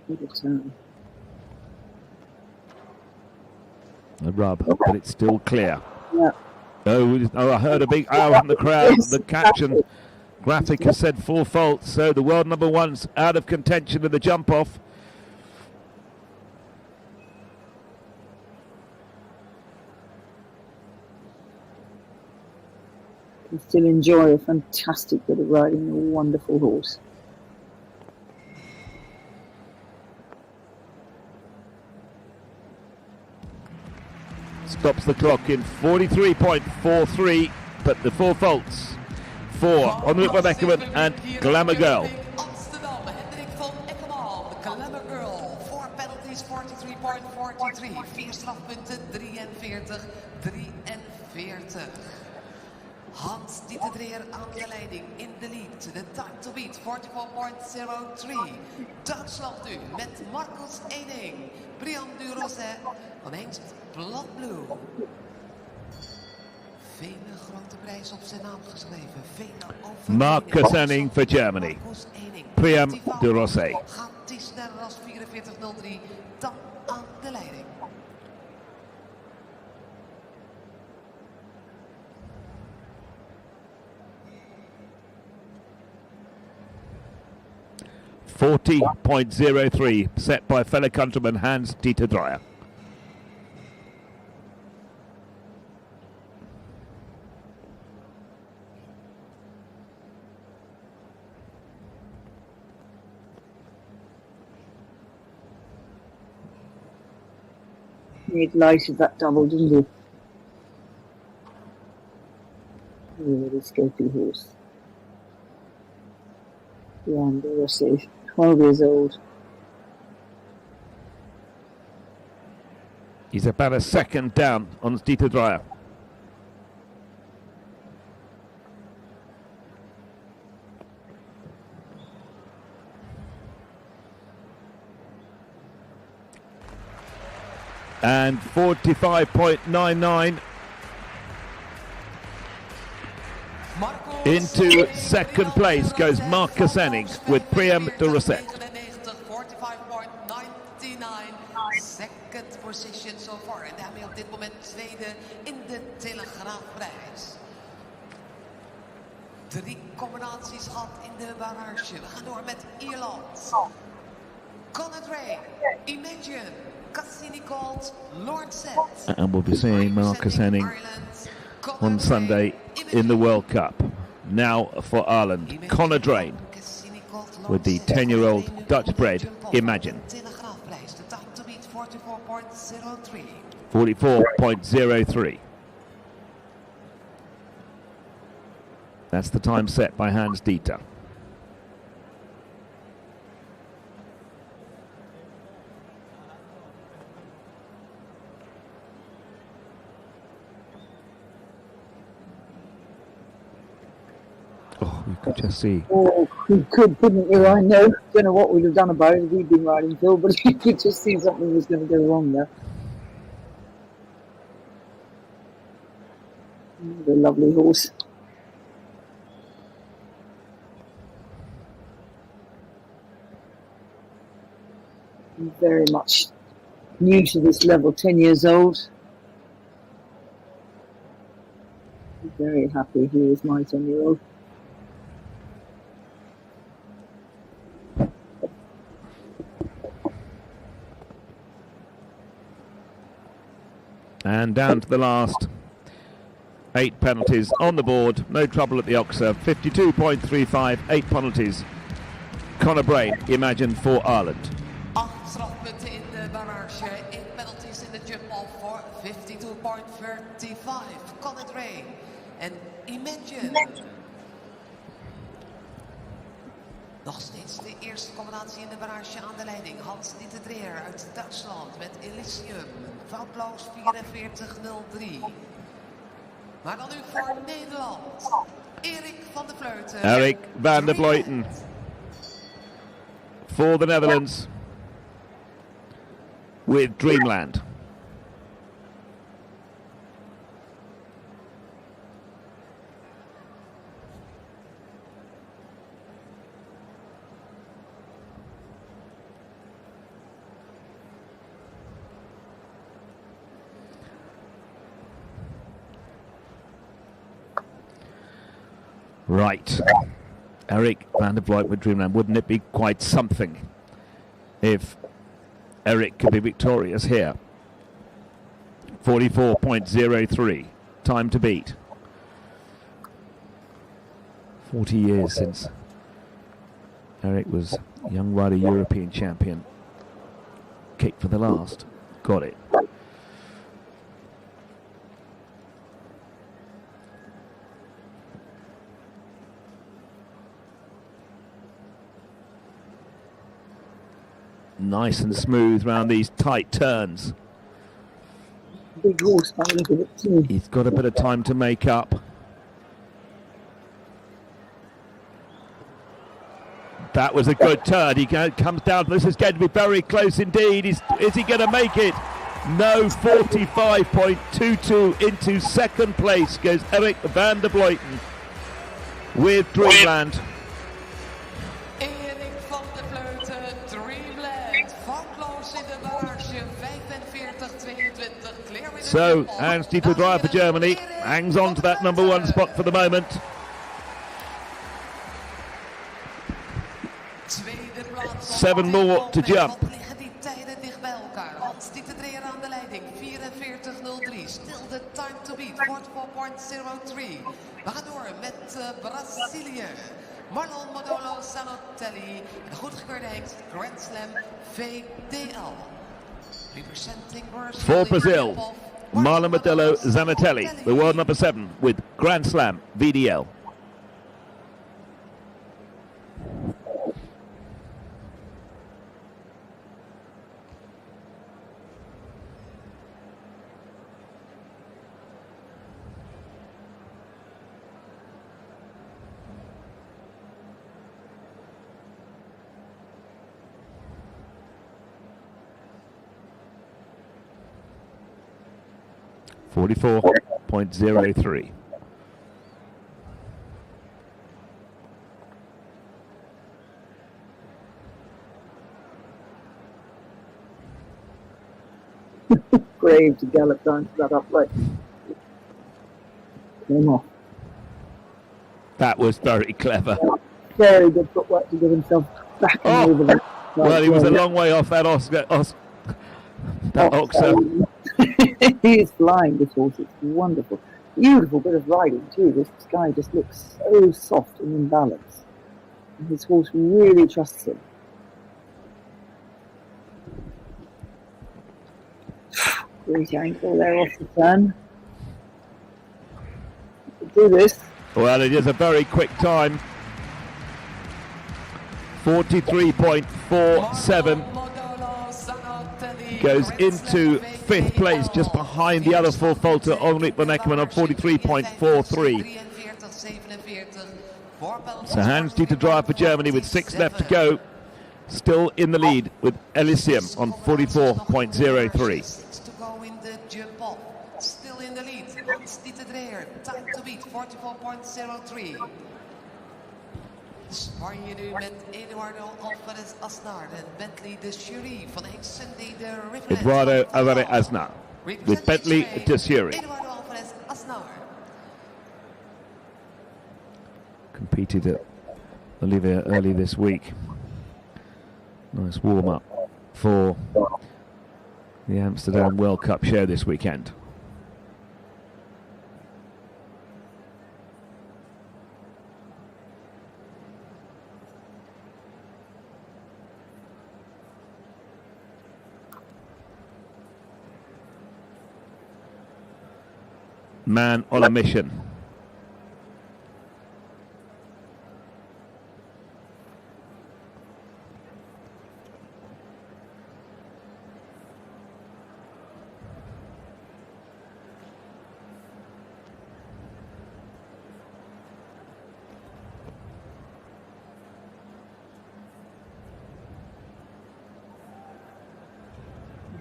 What a turn. A rub, but it's still clear. Yeah. Oh, I heard a big ow from the crowd. The caption graphic has said 4 faults, so the world number 1's out of contention in the jump off. Can still enjoy a fantastic bit of riding a wonderful horse. Stops the clock in 43.43, but the 4 faults for Henrik van Eckermann and Glamour Girl. Amsterdam, Hendrik van Eckermann, Glamour Girl. 4 penalties, 43.43. 4 strafpunten, 43. Hans-Dieter Dreyer aan de leiding in de lead. De time to beat 44.03. Duitsland nu met Marcus Ening, Brian Durosset van Hengst Bladblue. Vele grote prijzen op zijn naam geschreven. Vele Marcus Ening for Germany. Priam Durosset. Gaat die sneller als 44.03 dan aan de leiding. .03 set by fellow countryman Hans-Dieter Dreyer. He lighted that double, didn't he? Really scopy horse. Beyond the Rossi, 12 years old. He's about a second down on Dieter Dreyer. And 45.99 into second place goes Marcus Henning with Priam de Rosset. 45.99, second position so far. En daarmee op dit moment tweede in de Telegraaf Prize. 3 combinaties gehad in de barrage. We gaan door met Ierland. Conor Ray, Imagine, Cassini Gold, Lord Set. And we'll be seeing Marcus Henning on Sunday in the World Cup. Now for Ireland, Conor Drain with the 10-year-old Dutch-bred Imagine. 44.03. That's the time set by Hans Dieter. Oh, you could just see. Oh, you could, couldn't you? I know. Don't know what we'd have done about it if we'd been riding Phil, but you could just see something was going to go wrong there. The lovely horse. Very much new to this level, 10 years old. Very happy he is my 10-year-old. And down to the last 8 penalties on the board. No trouble at the Oxer. 52.35, 8 penalties. Conor Brain, Imagine for Ireland. 8 strafpunten in de barrage. 8 penalties in de jump-off voor 52.35. Conor Brain en Imagine. Nog steeds de eerste combinatie in de barrage aan de leiding. Hans Dieter Dreer uit Duitsland met Elysium. Foutloos 44.03. Maar dan nu voor Nederland. Erik van der Vleuten. Erik van der Vleuten. For the Netherlands. With Dreamland. Right, Erik van der Vleuten with Dreamland. Wouldn't it be quite something if Erik could be victorious here? 44.03, time to beat. 40 years since Erik was young rider European champion. Kick for the last, got it. Nice and smooth round these tight turns. Big horse by the look of it too. He's got a bit of time to make up. That was a good turn. He comes down. This is going to be very close indeed. Is he going to make it? No, 45.22 into second place goes Erik van der Vleuten with Dreamland. So, Hans Dieter Dreyer for Germany hangs on to that number 1 spot for the moment. Seven more to jump. Hans Dieter Dreyer aan de leiding, 44.03. Still the time to beat, 44.03. We gaan door met Brazilië. Marlon Modolo Sanotelli en de goedgekeurde hengst Grand Slam VDL. For Brazil, Marlon Modelo Zanatelli, the world number 7 with Grand Slam VDL. 44.03. Brave to gallop down to that upright. That was very clever. Very good footwork to get himself back and over that. Well, he was a long way off that Oxer. He is flying, this horse. It's wonderful. Beautiful bit of riding too. This guy just looks so soft and in balance. And his horse really trusts him. Great ankle there off the turn. Do this. Well, it is a very quick time. 43.47. Goes into 5th place, just behind the other full faulter, Ulrich von Eckermann, on 43.43. So Hans-Dieter Dreyer for Germany with 6 left to go. Still in the lead with Elysium on 44.03. Still in the lead, Hans-Dieter Dreyer, time to beat, 44.03. Spanje nu met Eduardo Alvarez Aznar en Bentley de Jury van Sunday de River. Eduardo Alvarez Aznar with Bentley de Jury. Eduardo Alvarez Aznar. Competed at Olivier early this week. Nice warm-up for the Amsterdam World Cup show this weekend. Man on a mission.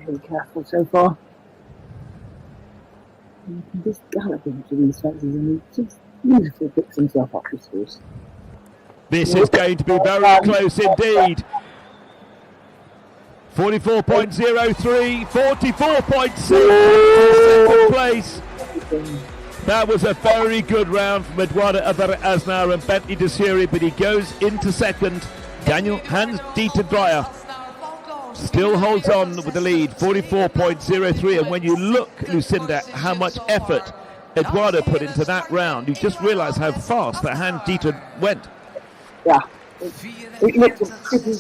Really careful so far. Just galloping to these fences and he just beautifully picks himself up this horse. This is going to be very close indeed. 44.03, 44.6, second place. That was a very good round from Eduardo Alvarez Aznar and Bentley de Jury, but he goes into second. Hans-Dieter Dreyer still holds on with the lead, 44.03. And when you look, Lucinda, how much effort Eduardo put into that round, you just realise how fast that Hans-Dieter went. Yeah, it looked a pretty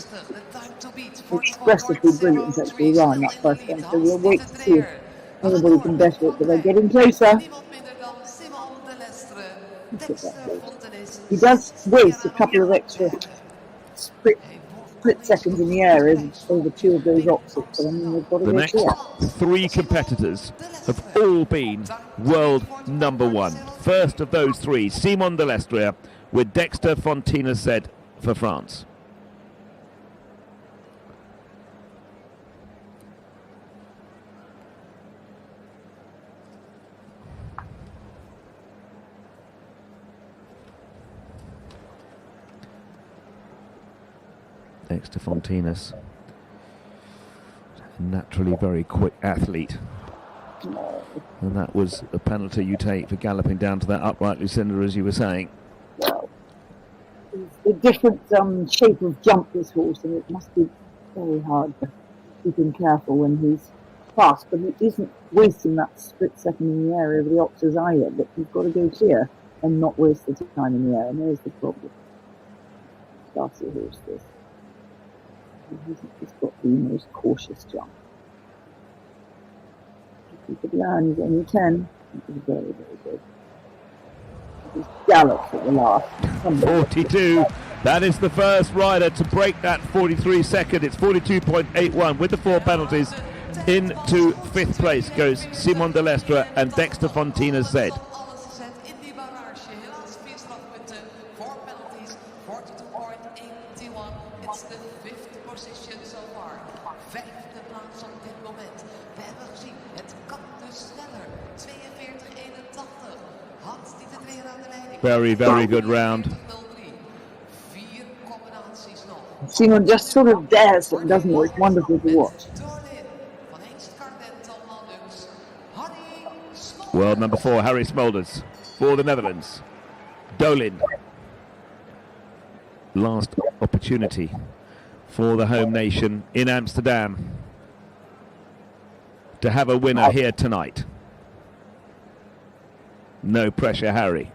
expressively brilliant actually run that first one. So we'll wait to see if anybody can better it, but they're getting closer. He does waste a couple of extra split seconds in the air over two of those opposites, but I mean, we've got to the go next clear. 3 competitors have all been world number 1. First of those 3, Simon de Lestria with Dexter Fontaine-Z for France. Dexter Fontaine-Z, naturally very quick athlete, and that was a penalty you take for galloping down to that upright, Lucinda, as you were saying. Well, it's a different shape of jump, this horse, and it must be very hard to keep him careful when he's fast, but he isn't wasting that split second in the air over the oxes either, but you've got to go clear and not waste the time in the air, and there's the problem. Classy horse, this. He's got the most cautious jump. If he could learn, he's only 10. It was very, very good. He gallops at the last. 42. That is the first rider to break that 43 second. It's 42.81 with the 4 penalties. Into 5th place goes Simon de Lestria and Dexter Fontaine-Z. It's the 5th position so far. 5e plaats op dit moment. We hebben gezien, het kan dus sneller. Very, very good round. Simon just sort of dares it, doesn't it? It's wonderful to watch. World number 4, Harry Smulders, for the Netherlands. Dolin. Last opportunity for the home nation in Amsterdam to have a winner here tonight. No pressure, Harry.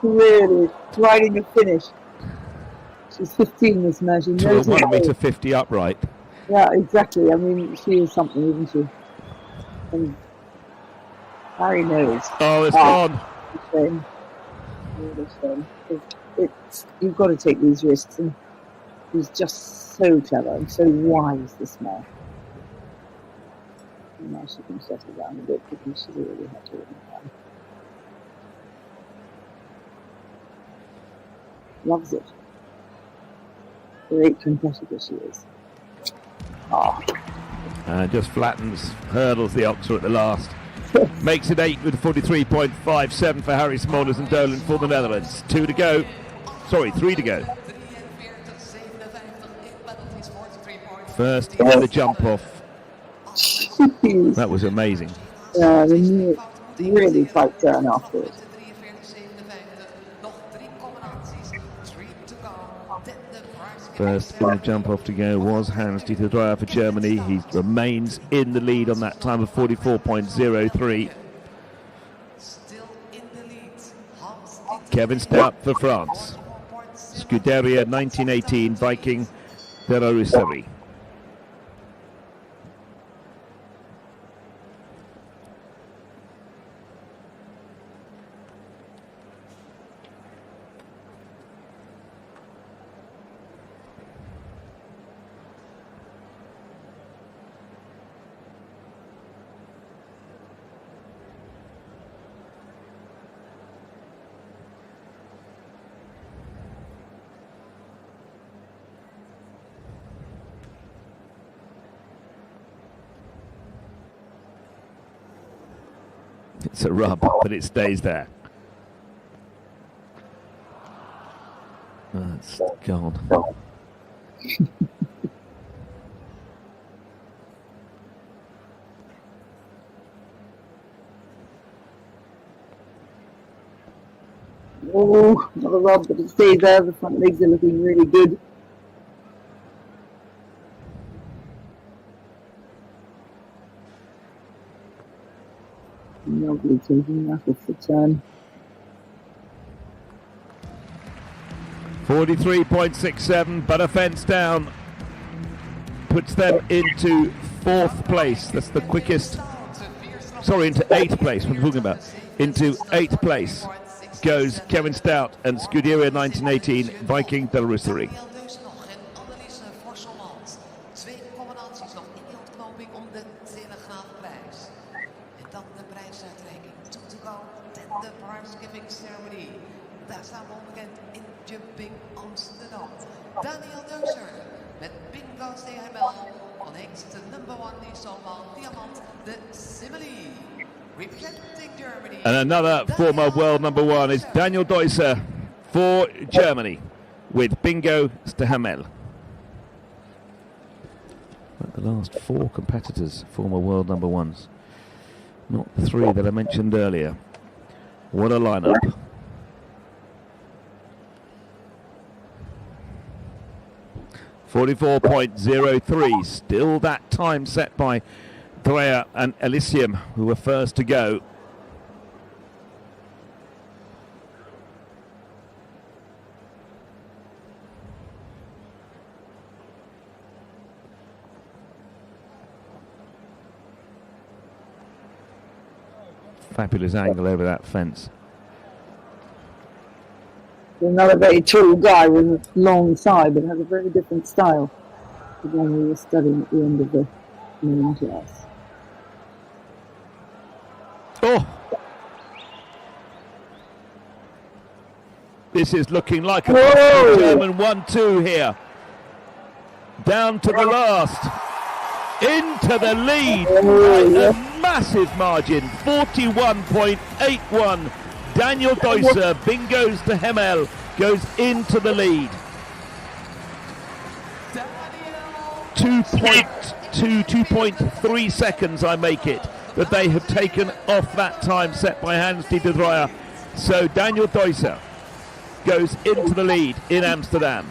Really, right in the finish. She's 15, this man. She knows To a it 1 meter 50 upright. Yeah, exactly. I mean, she is something, isn't she? And Harry knows. Oh, it's gone. Shame. Really shame. You've got to take these risks. And he's just so clever and so wise, this man. And now she can settle down a bit because she's already had to win down. Loves it. Great competitor she is. Oh. Just flattens, hurdles the Oxer at the last. Makes it 8 with 43.57 for Harry Smulders and Dolan for the Netherlands. 2 to go. Sorry, 3 to go. First in the jump off. That was amazing. Yeah, really quite turn afterwards. First in the jump off to go was Hans-Dieter Dreyer for Germany. He remains in the lead on that time of 44.03. Kevin Stout for France. Scuderia 1918, Viking Belarusari. It's a rub, but it stays there. It's gone. Oh, another rub, but it stays there. The front legs are looking really good. Lovely taking that off the turn. 43.67, but a fence down puts them into 4th place. That's the quickest. Sorry, into 8th place. What am I talking about? Into 8th place goes Kevin Stout and Scuderia 1918 Viking Belarusari. Daar staan we onbekend in jumping Amsterdam. Daniel Deuser met bingo CML on Hengst number 1 Nissan Diamant, the Simile. Representing Germany. And another former world number 1 is Daniel Deuser for Germany with bingo Stahamel. The last 4 competitors, former world number 1s. Not the 3 that I mentioned earlier. What a lineup. .04.03, still that time set by Dreyer and Elysium, who were first to go. Fabulous angle over that fence. Another very tall guy with a long thigh, but has a very different style to the one we were studying at the end of the main class. Oh! This is looking like a German 1-2 here. Down to the last. Into the lead by a massive margin. 41.81. Daniel Deusser, Bingos de Hemel, goes into the lead. 2.3 seconds, I make it, that they have taken off that time set by Hans-Dieter Dreyer. So Daniel Deusser goes into the lead in Amsterdam.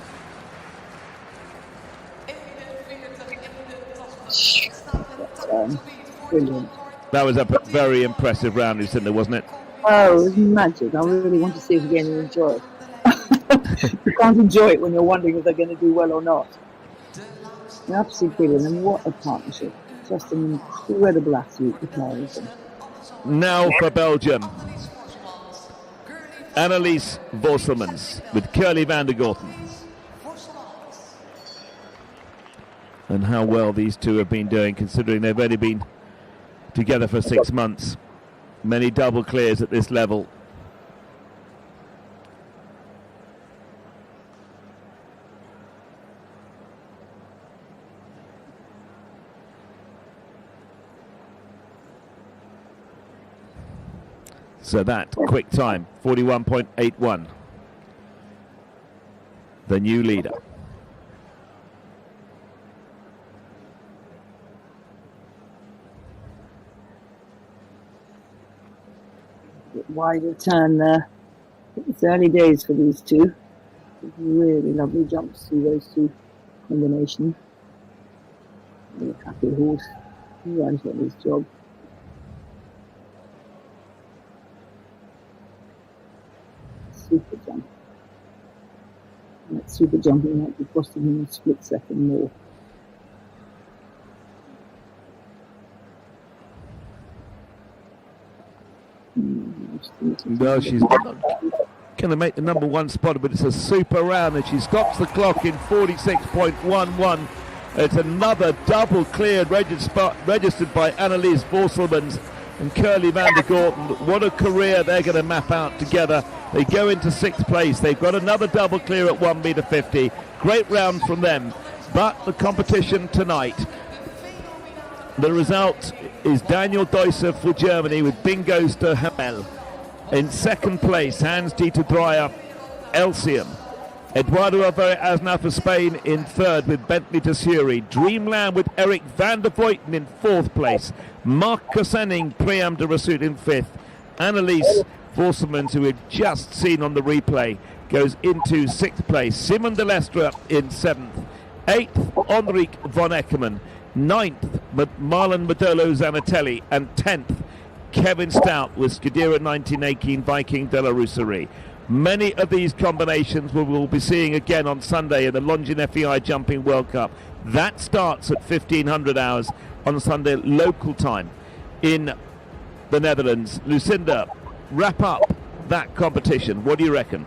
Brilliant. That was a very impressive round, Lucinda, wasn't it? Oh, it was magic. I really want to see it again and enjoy it. You can't enjoy it when you're wondering if they're going to do well or not. Absolutely brilliant, and what a partnership. Just an incredible athlete, the players. Now for Belgium. Annelies Vosselmans with Curly van der Gorten. And how well these two have been doing, considering they've only been together for 6 months. Many double clears at this level. So that quick time, 41.81. The new leader. Wider turn there. It's early days for these two. Really lovely jumps through those two combinations. Really happy horse. He runs on his job. Super jump. And that super jumping might be costing him a split second more. No, she's not going to make the number one spot, but it's a super round, and she stops the clock in 46.11. It's another double cleared registered by Annelies Vosselmans and Curly van der Gorten. What a career they're going to map out together. They go into 6th place. They've got another double clear at 1m50. Great round from them. But the competition tonight, the result is Daniel Deusser for Germany with Bingos de Hemel. In 2nd place, Hans-Dieter Dreyer, Elsium. Eduardo Asna for Spain in 3rd with Bentley Tessuri. Dreamland with Eric van der Vleuten in 4th place. Mark Kosenning, Priam de Rasut in 5th. Annelies Vosselmans, who we've just seen on the replay, goes into 6th place. Simon de Lestre in 7th. 8th, Henrik von Eckermann. 9th, Marlon Modolo Zanatelli. And 10th, Kevin Stout with Scuderia 1918 Viking de la Rousserie. Many of these combinations we will be seeing again on Sunday in the Longines FEI Jumping World Cup. That starts at 1500 hours on Sunday local time in the Netherlands. Lucinda, wrap up that competition. What do you reckon?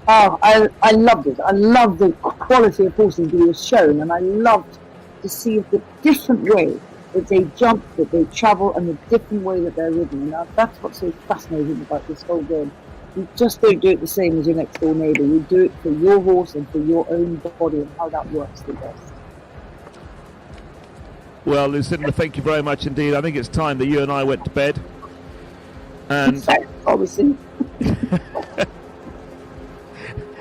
Oh, I loved it. I loved the quality of horses that was shown, and I loved to see the different way that they jump, that they travel, and the different way that they're ridden. And that's what's so fascinating about this whole game. You just don't do it the same as your next door neighbour. You do it for your horse and for your own body and how that works the best. Well, Lucinda, thank you very much indeed. I think it's time that you and I went to bed. And obviously.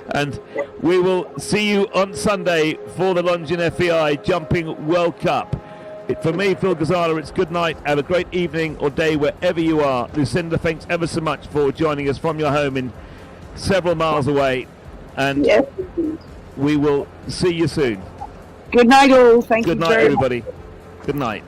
And we will see you on Sunday for the Longines FEI Jumping World Cup. For me, Phil Gazzala, it's good night. Have a great evening or day wherever you are. Lucinda, thanks ever so much for joining us from your home in several miles away. And yes, we will see you soon. Good night, all. Thank you. Good night, everybody. Good night.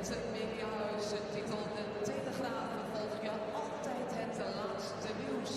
Het mediahuis titel De Telegraaf volg je altijd het laatste nieuws.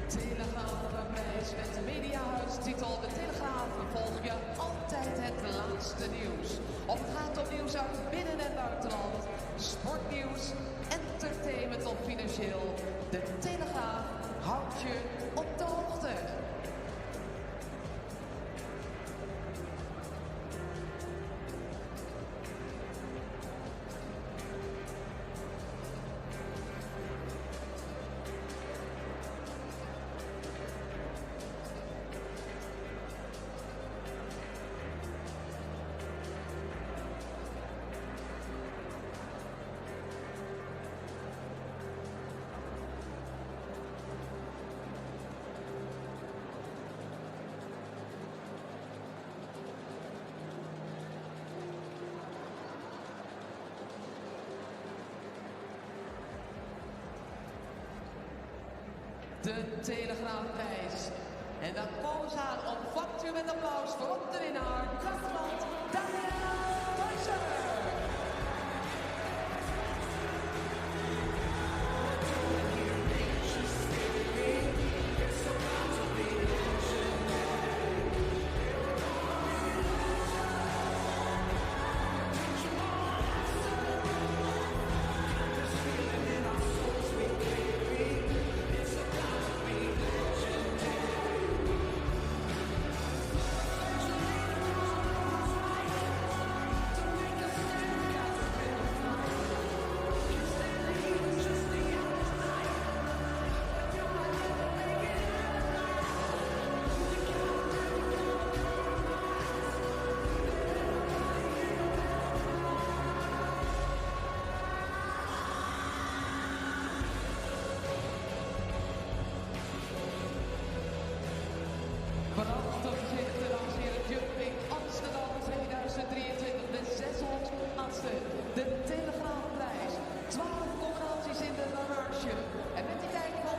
Telegraafprijs met de mediahuis titel De Telegraaf volg je altijd het laatste nieuws. Of het gaat om nieuws uit binnen- en buitenland, sportnieuws, entertainment of financieel. De Telegraaf houdt je op de hoogte. De Telegraafprijs. En dan komen ze aan. Ontvangt u met applaus voor de winnaar, Krachtland Daniel Deuser. Prachtig zicht, dames en heren. Jumping Amsterdam 2023, de 600ste. De Telegraafprijs. 12 combinaties in de garage. En met die tijd van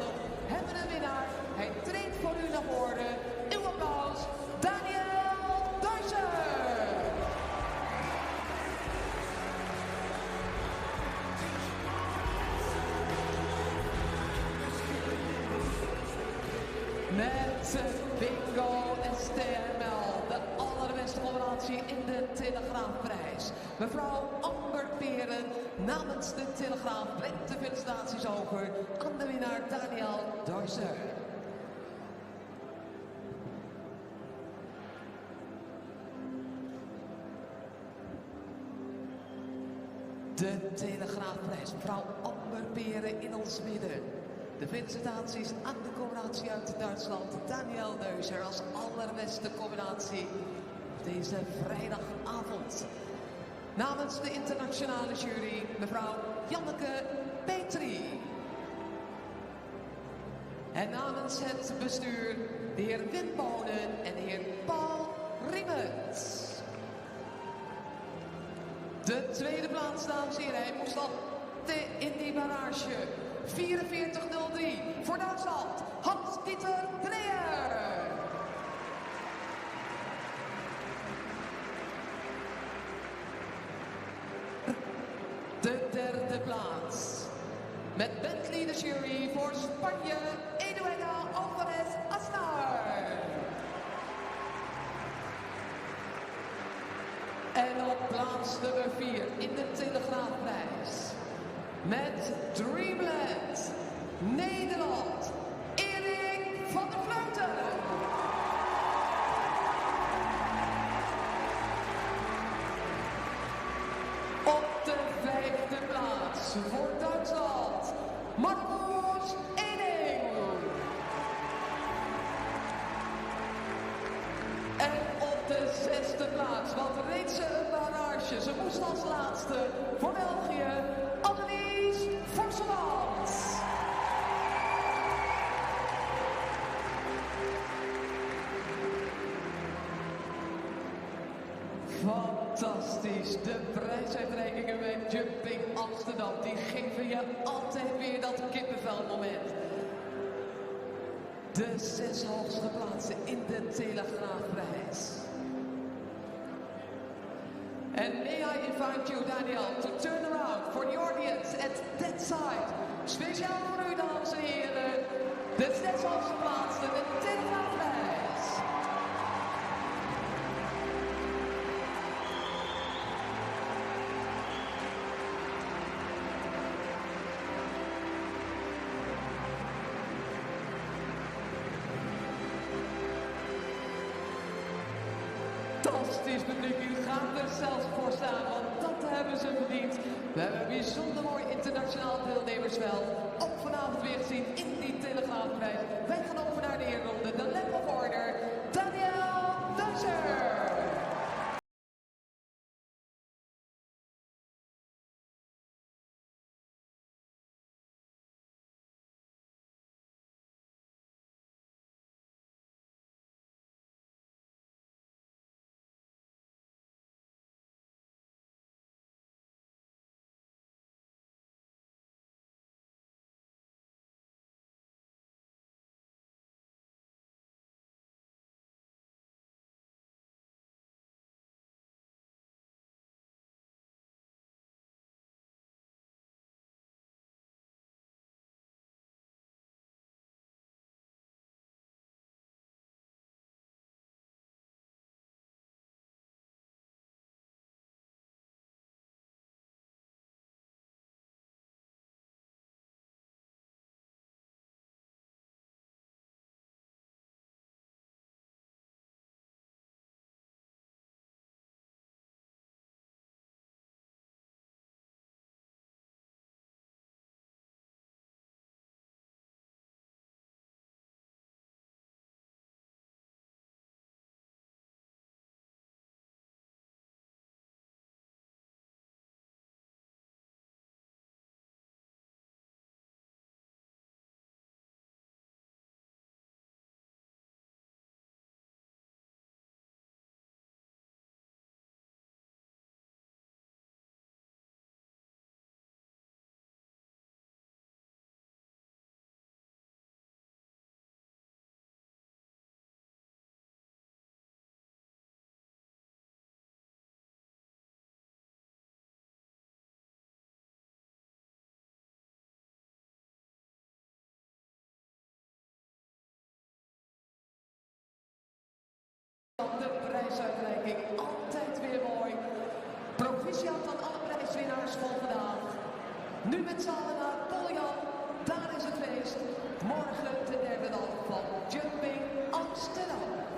41-81 hebben we een winnaar. Hij treedt voor u naar voren. Uw applaus, Daniel Deuser. Met bingo STML, de allerbeste combinatie in de Telegraafprijs. Mevrouw Amber Peren namens de Telegraaf brengt de felicitaties over aan de winnaar Daniel Deuser. De Telegraafprijs, mevrouw Amber Peren in ons midden. De felicitaties aan de combinatie uit Duitsland, Daniel Deuser als allerbeste combinatie op deze vrijdagavond. Namens de internationale jury, mevrouw Janneke Petri. En namens het bestuur, de heer Wim Bonen en de heer Paul Riemens. De tweede plaats, dames en heren, hij moest al in die barrage. 44-03 voor Duitsland, Hans-Dieter Dreyer. de derde plaats. Met Bentley de jury voor Spanje, Eduardo Alvarez Aznar. En op plaats nummer 4 in de Telegraaf Prize. Met Dreamland, Nederland, Erik van der Vleuten. Op de 5e plaats voor Duitsland, Marcus Ening. En op de 6e plaats, want reed ze een barrage. Ze moest als laatste voor België, Annelies Forseland. Fantastisch. De prijsuitreikingen bij Jumping Amsterdam, die geven je altijd weer dat kippenvelmoment. De 6 hoogste plaatsen in de Telegraaf Prize. And may I invite you, Daniel, to turn around for the audience at that side. Speciaal voor u, dames en heren, de 6 hoogste plaatsen, de Telegraaf Prize. Fantastisch publiek, u gaat er zelfs voor staan, want dat hebben ze verdiend. We hebben een bijzonder mooi internationaal deelnemersveld ook vanavond weer gezien in die Telegraafprijs. Wij gaan over naar de eerronde, de Lap of Order, Daniel Dusser. De prijsuitreiking altijd weer mooi. Proficiat aan alle prijswinnaars van vandaag. Nu met z'n allen naar Poljan, daar is het feest. Morgen de derde dag van Jumping Amsterdam.